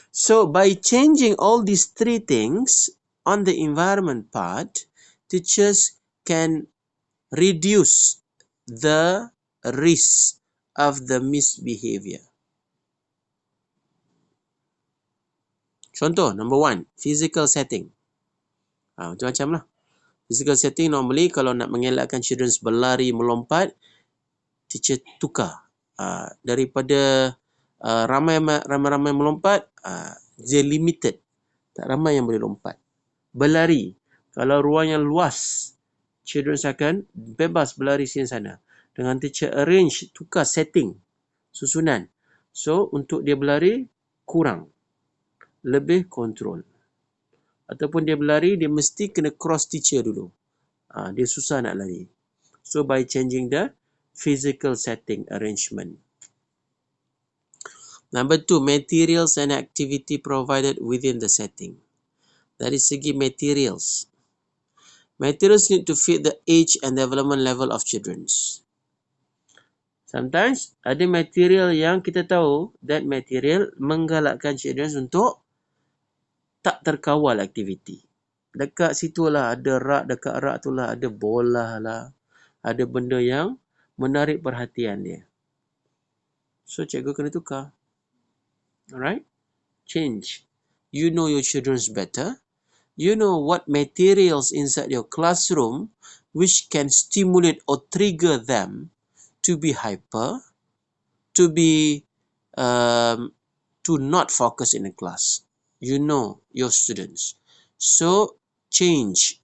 [SPEAKER 1] So by changing all these 3 things on the environment part, teachers can reduce the risk of the misbehavior. Contoh, number 1, physical setting. Macam-macam lah. Physical setting normally kalau nak mengelakkan children berlari, melompat, teacher tukar. Daripada ramai-ramai melompat, dia limited. Tak ramai yang boleh lompat. Berlari, kalau ruang yang luas, children akan bebas berlari sini sana. Dengan teacher arrange, tukar setting, susunan. So, untuk dia berlari, kurang. Lebih kontrol. Ataupun dia berlari, dia mesti kena cross teacher dulu. Dia susah nak lari. So, by changing the physical setting arrangement. Number 2, materials and activity provided within the setting. Dari segi materials. Materials need to fit the age and development level of children. Sometimes, ada material yang kita tahu that material menggalakkan children untuk tak terkawal aktiviti. Dekat situ lah ada rak, dekat rak tu lah ada bola lah. Ada benda yang menarik perhatian dia. So, cikgu kena tukar. Alright? Change. You know your children's better. You know what materials inside your classroom which can stimulate or trigger them to be hyper, to be to not focus in the class. You know your students. So, change.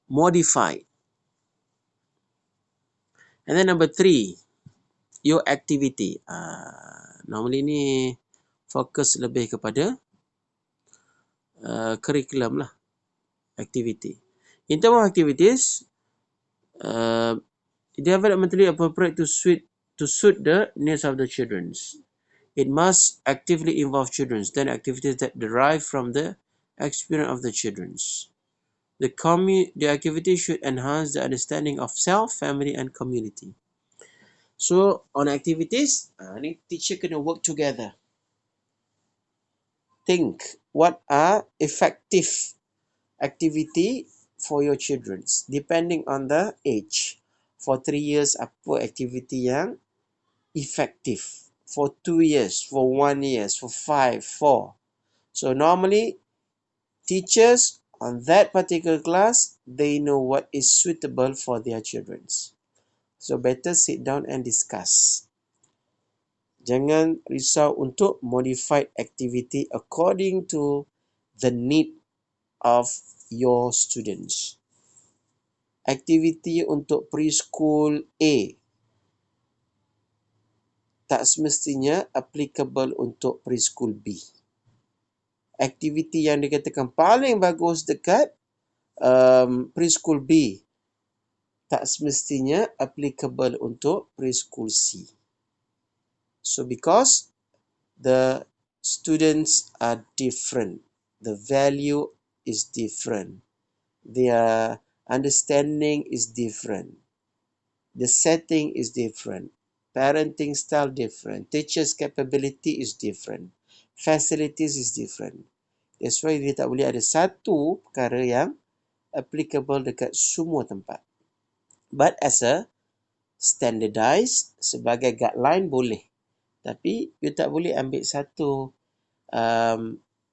[SPEAKER 1] Modify. And then number 3, your activity. Normally ni fokus lebih kepada curriculum lah. Activity. In terms of activities, developmentally appropriate to suit the needs of the children. It must actively involve children, then activities that derive from the experience of the children. The activity should enhance the understanding of self, family and community. So, on activities, ni teacher kena work together. Think what are effective activity for your children depending on the age. For 3 years, apa activity yang effective? For 2 years, for 1 year, for 5, 4. So normally, teachers on that particular class, they know what is suitable for their children. So better sit down and discuss. Jangan risau untuk modified activity according to the need of your students. Aktiviti untuk preschool A tak semestinya applicable untuk preschool B. Aktiviti yang dikatakan paling bagus dekat preschool B tak semestinya applicable untuk preschool C. So because the students are different, the value is different, their understanding is different, the setting is different, parenting style different, teachers capability is different, facilities is different. That's why dia tak boleh ada satu perkara yang applicable dekat semua tempat. But as a standardized, sebagai guideline boleh. Tapi you tak boleh ambil satu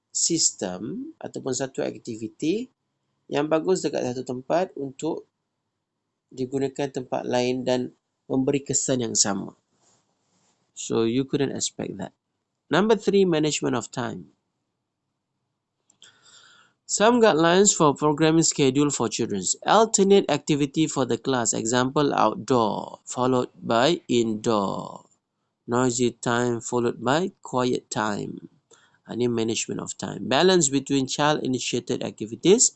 [SPEAKER 1] sistem ataupun satu aktiviti yang bagus dekat satu tempat untuk digunakan tempat lain dan memberi kesan yang sama. So you couldn't expect that. Number 3, management of time. Some guidelines for programming schedule for children. Alternate activity for the class. Example, outdoor followed by indoor. Noisy time followed by quiet time. Ini management of time. Balance between child-initiated activities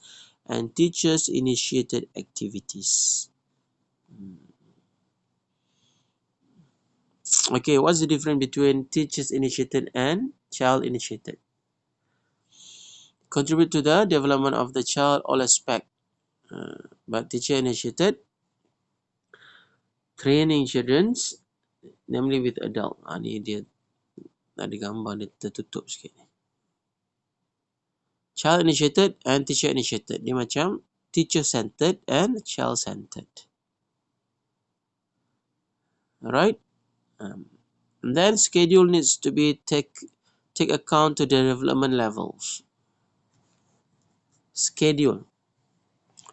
[SPEAKER 1] and teachers-initiated activities. Okay, what's the difference between teachers-initiated and child-initiated? Contribute to the development of the child all aspect. But teacher-initiated, training children, namely with adult. Ni dia ada gambar dia tertutup sikit. Child-initiated and teacher-initiated. Dia macam teacher-centered and child-centered. Alright? And then schedule needs to be take account to the development levels. Schedule.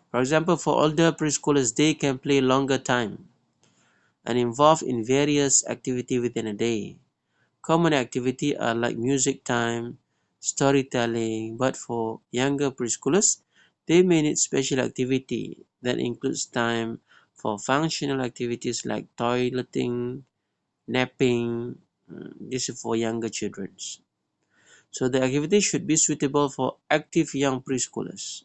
[SPEAKER 1] For example, for older preschoolers, they can play longer time and involve in various activity within a day. Common activity are like music time, storytelling, but for younger preschoolers, they may need special activity that includes time for functional activities like toileting, napping. This is for younger children. So the activity should be suitable for active young preschoolers.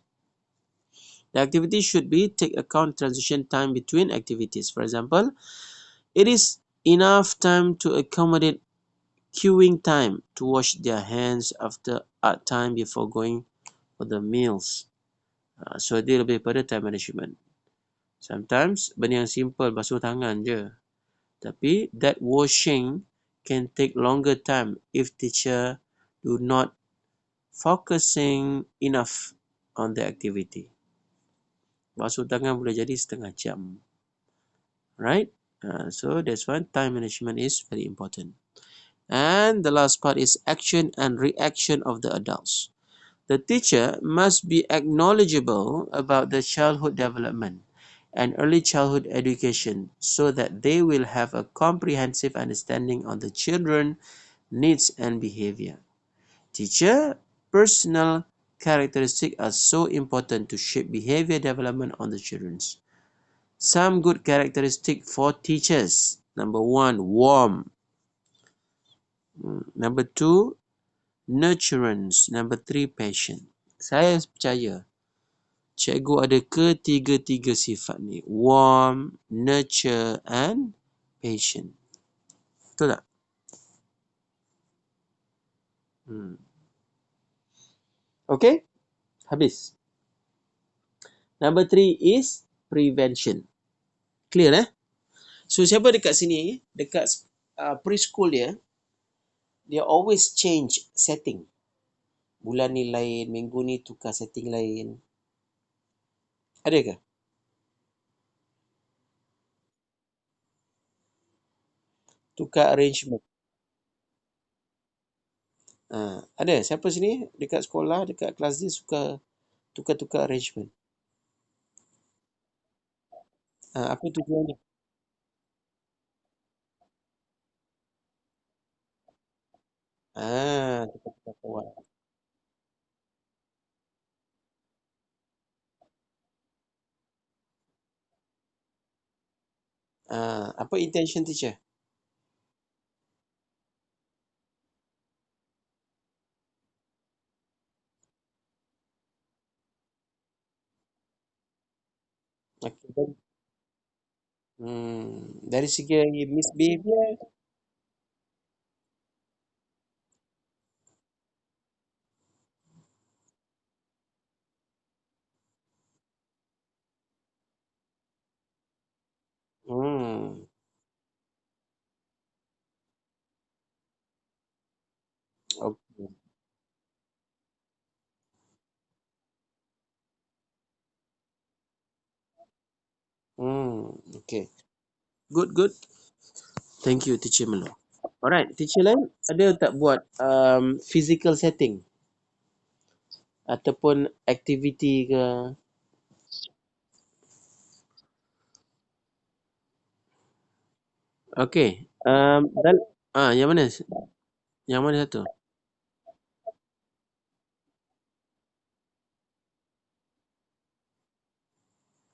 [SPEAKER 1] The activity should be take account transition time between activities. For example, it is enough time to accommodate queuing time to wash their hands after art time before going for the meals. So dia lebih pada time management. Sometimes benda yang simple basuh tangan je. Tapi that washing can take longer time if teacher do not focusing enough on the activity. Basuh tangan boleh jadi setengah jam. Right? So that's why time management is very important. And the last part is action and reaction of the adults. The teacher must be knowledgeable about the childhood development and early childhood education so that they will have a comprehensive understanding of the children's needs and behavior. Teacher personal characteristics are so important to shape behavior development on the children. Some good characteristics for teachers. Number 1, warm. Number 2, nurturance. Number 3, patient. Saya percaya cikgu ada ketiga-tiga sifat ni. Warm, nurture and patient. Betul tak? Okay, habis. Number 3 is prevention. Clear So siapa dekat sini, dekat preschool dia always change setting. Bulan ni lain, minggu ni tukar setting lain. Ada ke? Tukar arrangement. Ada? Siapa sini dekat sekolah, dekat kelas dia suka tukar-tukar arrangement? Apa tujuannya? Tukar-tukar kawan. Apa intention teacher? Okay, dari segi misbehavior. Hmm. Okay. Okay. Good, good. Thank you, Teacher Melo. Alright, Teacher lain ada tak buat physical setting ataupun activity ke? Okay. Dan yang mana? Yang mana satu?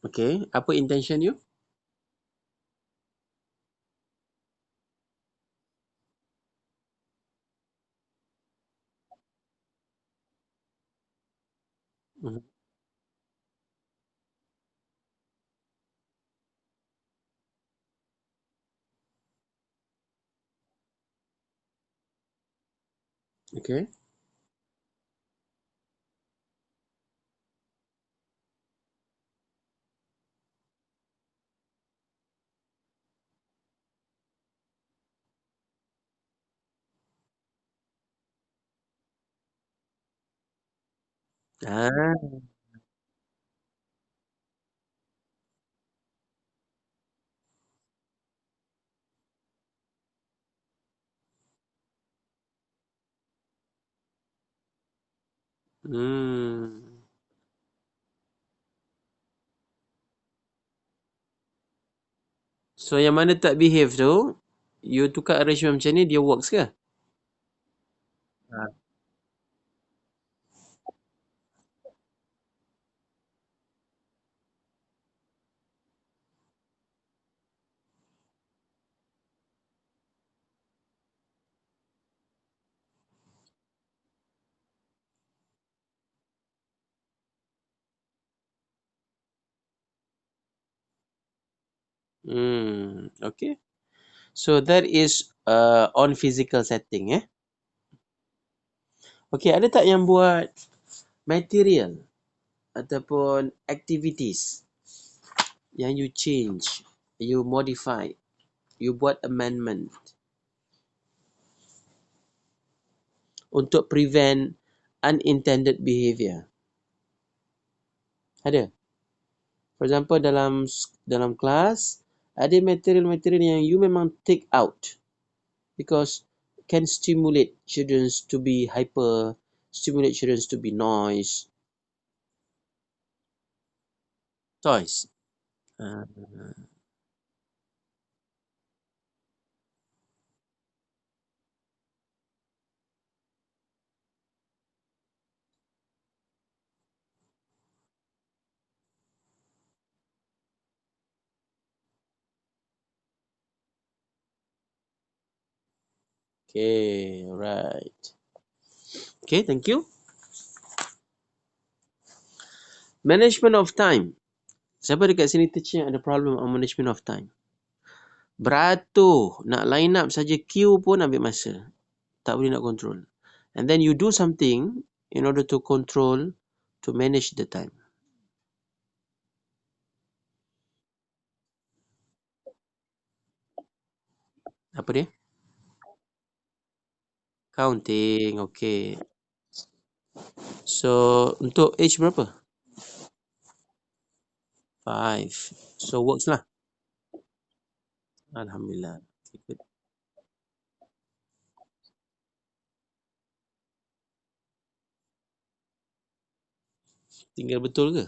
[SPEAKER 1] Okay. Apa intention you? Okay. Ah. Hmm. So yang mana tak behave tu, you tukar arrangement macam ni, dia works ke? Ah. Okay. So that is on physical setting, eh? Okay, ada tak yang buat material ataupun activities yang you change, you modify, you buat amendment untuk prevent unintended behavior? Ada? For example, dalam kelas, ada material-material yang you memang take out because can stimulate children to be hyper, stimulate children to be noise, toys. Ah, okay, right. Okay, thank you. Management of time. Siapa dekat sini teacher yang ada problem on management of time? Beratur, nak line up saja queue pun ambil masa. Tak boleh nak control. And then you do something in order to control, to manage the time. Apa dia? Counting, okay. So, untuk age berapa? 5. So, works lah. Alhamdulillah. Okay, good. Tinggal betul ke?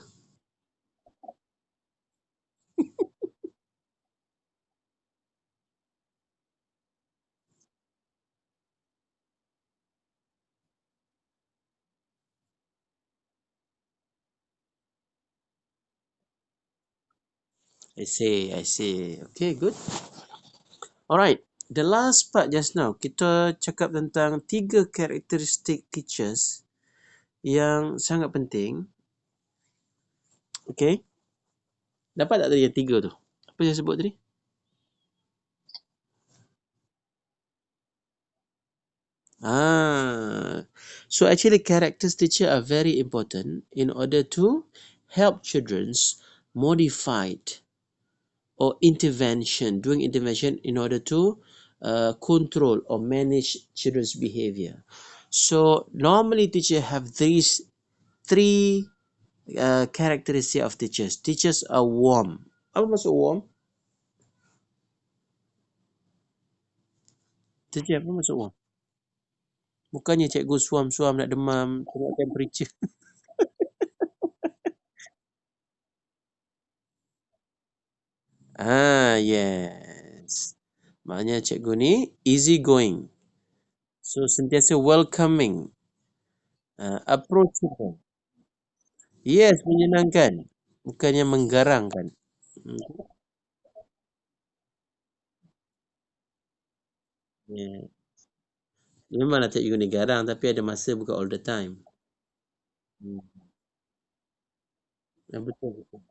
[SPEAKER 1] I see, I see. Okay, good. Alright. The last part just now, kita cakap tentang 3 karakteristik teachers yang sangat penting. Okay. Dapat tak tadi yang 3 tu? Apa saya sebut tadi? So actually characters teacher are very important in order to help children's modified or intervention, doing intervention in order to control or manage children's behavior. So normally teacher have these 3 characteristic of teachers. Teachers are warm. Apa maksud warm? Teacher apa maksud warm? Bukannya cikgu suam-suam nak demam, tengok temperature. Yes. Maknanya cikgu ni easy going. So sentiasa welcoming, approachable. Yes, menyenangkan. Bukannya menggarangkan. Hmm. Yeah. Memanglah cikgu ni garang tapi ada masa bukan all the time. Hmm. Betul, betul.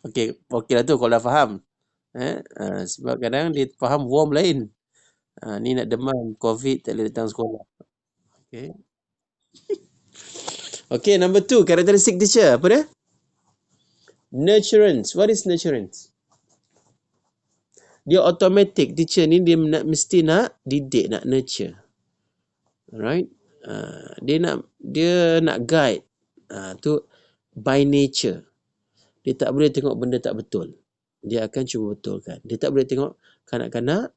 [SPEAKER 1] Okey, okey lah tu kalau dah faham. Sebab kadang dia faham warm lain. Ni nak demam COVID tak boleh datang sekolah. Okay. Okay, number 2, characteristic teacher. Apa dia? Nurturance. What is nurturance? Dia automatic. Teacher ni dia mesti nak didik, nak nurture. Alright. Dia nak guide. Tu by nature. Dia tak boleh tengok benda tak betul. Dia akan cuba betulkan. Dia tak boleh tengok kanak-kanak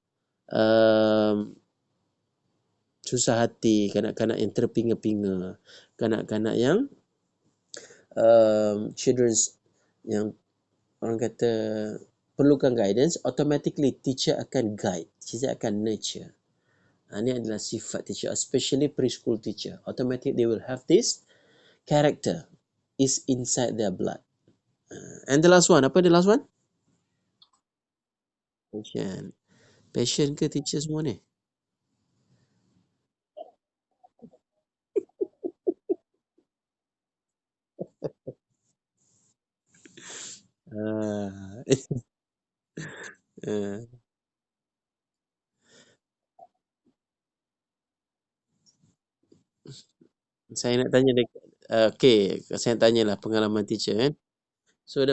[SPEAKER 1] susah hati, kanak-kanak yang terpinga-pinga, kanak-kanak yang children's yang orang kata perlukan guidance, automatically teacher akan guide, teacher akan nurture. Ini adalah sifat teacher, especially preschool teacher. Automatically they will have this character is inside their blood. And the last one, apa the last one? Passion. Passion ke teacher semua ni? Uh, uh, saya nak tanya dekat, okay, saya tanyalah pengalaman teacher kan. So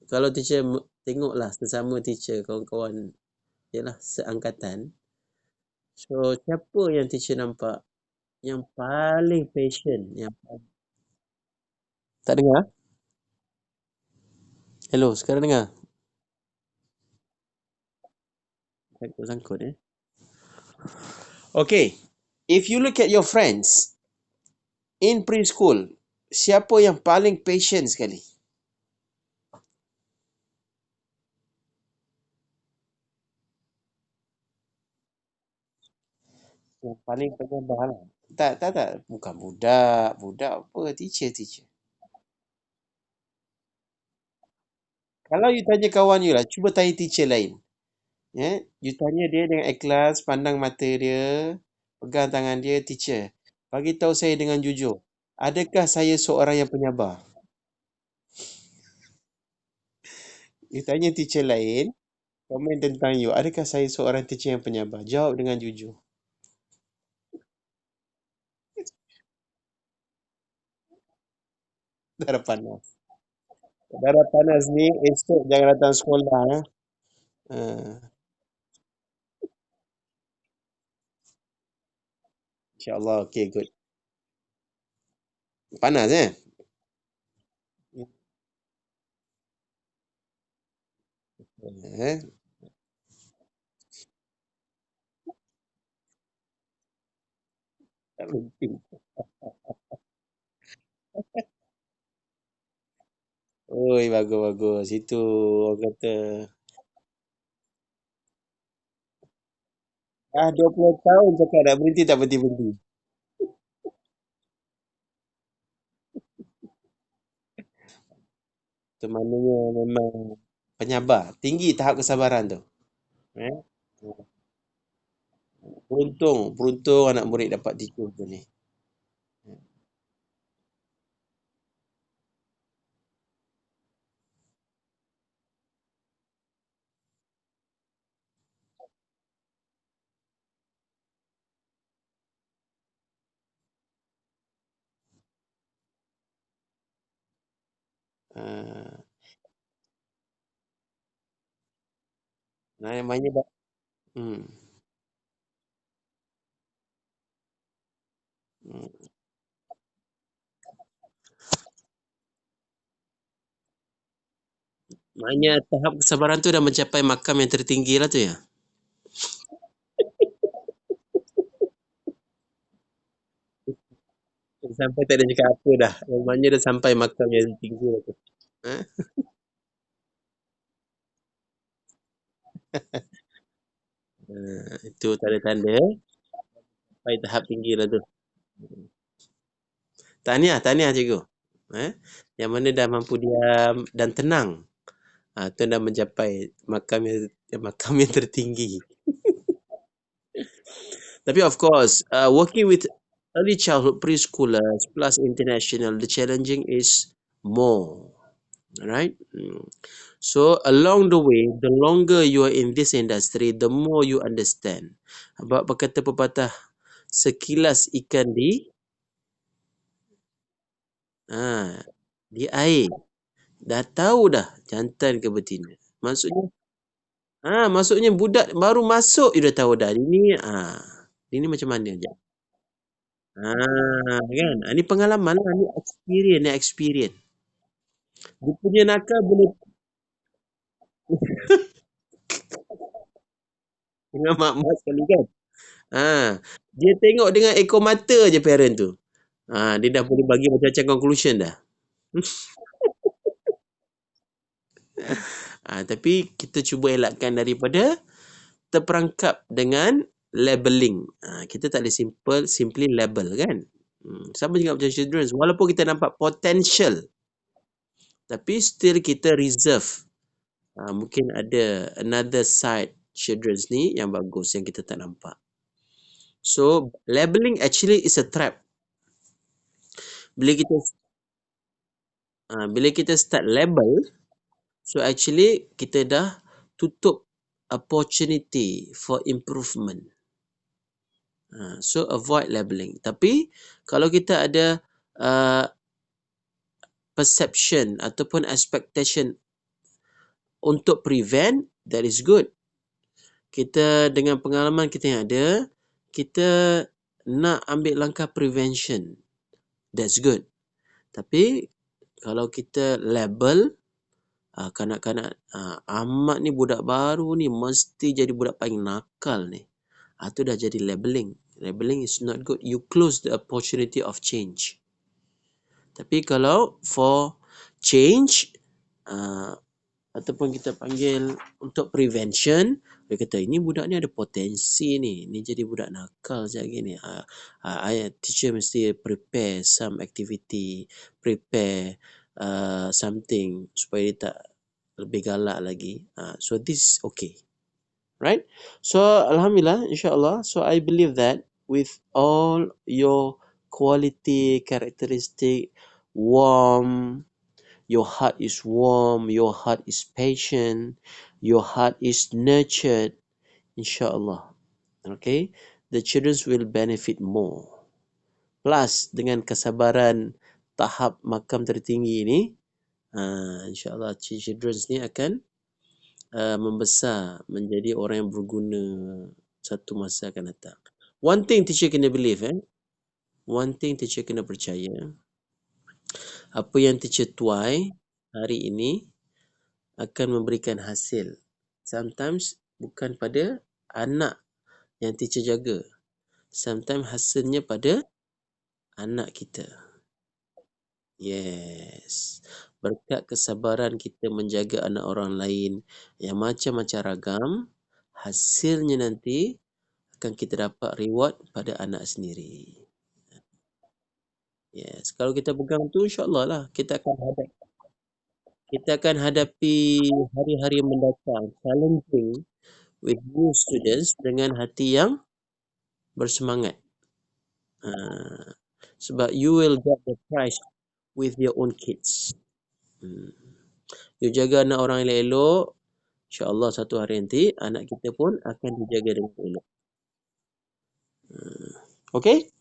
[SPEAKER 1] kalau teacher tengoklah sesama teacher, kawan-kawan yalah seangkatan. So siapa yang teacher nampak yang paling passion, yang tak dengar? Hello, sekarang dengar? Sangkut-sangkut Okay, if you look at your friends in preschool, siapa yang paling patient sekali? Yang paling penyabar lah. Tak. Bukan budak. Budak apa? Teacher. Kalau you tanya kawan you lah, cuba tanya teacher lain. You tanya dia dengan ikhlas, pandang mata dia, pegang tangan dia, teacher. Bagi tahu saya dengan jujur, adakah saya seorang yang penyabar? You tanya teacher lain, komen tentang you, adakah saya seorang teacher yang penyabar? Jawab dengan jujur. Darah panas. Darah panas ni esok jangan datang sekolah. Uh, InsyaAllah, okay, good. Panas Eh? Tak penting. Oi, bagus. Itu orang kata, 20 tahun cakap nak berhenti tak berhenti-berhenti. Itu maknanya memang penyabar. Tinggi tahap kesabaran tu. Eh? Beruntung anak murid dapat teacher tu ni. Ah, namanya hmm. Hmm. Maknanya tahap kesabaran tu dah mencapai makam yang tertinggi lah tu ya. Sampai tak ada cakap apa dah. Maknanya dah sampai makam yang tinggi lah tu. Eh? Itu tanda-tanda sampai tahap tinggi lah tu. Tahniah cikgu. Yang mana dah mampu diam dan tenang. Itu dah mencapai makam yang tertinggi. Tapi of course, working with early childhood preschoolers plus international, the challenging is more. Alright. So along the way, the longer you are in this industry, the more you understand. Sebab berkata pepatah, sekilas ikan ha, di air. Dah tahu dah jantan ke betina. Maksudnya budak baru masuk you dah tahu dah. Ini macam mana je. Kan? Ni pengalaman lah, ni experience. Dia punya nakal boleh dengan mak-mak sekali kan. Ah, dia tengok dengan ekor mata je parent tu. Dia dah boleh bagi macam-macam conclusion dah. Tapi kita cuba elakkan daripada terperangkap dengan labeling. Kita tak boleh simply label kan. Sama juga macam children. Walaupun kita nampak potential, tapi still kita reserve. Mungkin ada another side children ni yang bagus yang kita tak nampak. So labeling actually is a trap. Bila kita start label, so actually kita dah tutup opportunity for improvement. So avoid labeling. Tapi kalau kita ada perception ataupun expectation untuk prevent, that is good. Kita dengan pengalaman kita yang ada, kita nak ambil langkah prevention. That's good. Tapi kalau kita label, kanak-kanak Ahmad ni budak baru ni mesti jadi budak paling nakal ni. Itu dah jadi labeling. Labeling is not good. You close the opportunity of change. Tapi kalau for change, ataupun kita panggil untuk prevention, dia kata ini budak ni ada potensi ni jadi budak nakal sekejap lagi ni. Teacher mesti prepare some activity, prepare something supaya dia tak lebih galak lagi. So this is okay, right? So alhamdulillah, insyaAllah. So I believe that with all your quality characteristic, warm, your heart is warm, your heart is patient, your heart is nurtured, insyaAllah. Okay, the children will benefit more. Plus dengan kesabaran tahap makam tertinggi ni, insyaAllah children ni akan membesar menjadi orang yang berguna satu masa akan datang. One thing teacher kena believe, one thing teacher kena percaya, apa yang teacher tuai hari ini akan memberikan hasil. Sometimes bukan pada anak yang teacher jaga. Sometimes hasilnya pada anak kita. Yes. Berkat kesabaran kita menjaga anak orang lain yang macam-macam ragam, hasilnya nanti akan kita dapat reward pada anak sendiri. Yes. Kalau kita pegang tu, insyaAllah lah kita akan hadapi hari-hari mendatang challenging with new students dengan hati yang bersemangat. Sebab you will get the prize with your own kids. You jaga anak orang elok-elok, insyaAllah satu hari nanti anak kita pun akan dijaga dengan elok. Okay?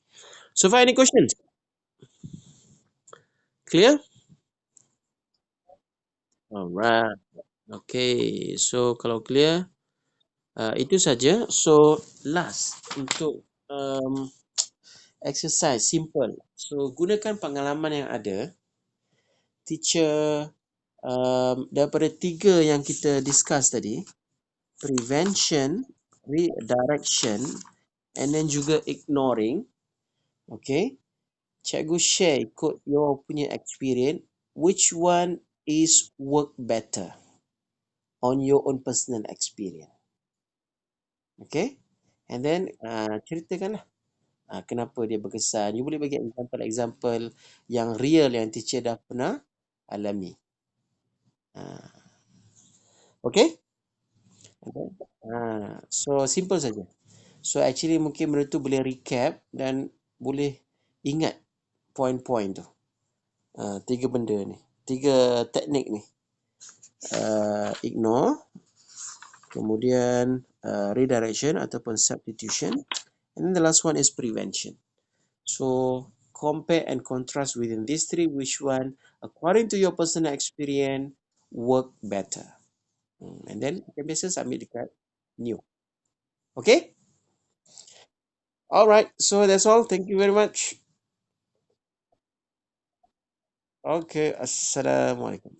[SPEAKER 1] So far any questions? Clear? Alright. Okay. So kalau clear, itu saja. So last untuk exercise simple. So gunakan pengalaman yang ada. Teacher daripada 3 yang kita discuss tadi, prevention, redirection, and then juga ignoring. Okay, cikgu share ikut your punya experience, which one is work better on your own personal experience. Okay, and then ceritakanlah kenapa dia berkesan. You boleh bagi example yang real yang teacher dah pernah alami. Okay? So simple saja. So actually mungkin benda tu boleh recap dan boleh ingat point-point tu. 3 benda ni. tiga teknik ni. Ignore, kemudian redirection ataupun substitution, and then the last one is prevention. So compare and contrast within these three, which one, according to your personal experience, work better. And then you can biasa submit dekat new. Okay? Alright, so that's all. Thank you very much. Okay, Assalamualaikum.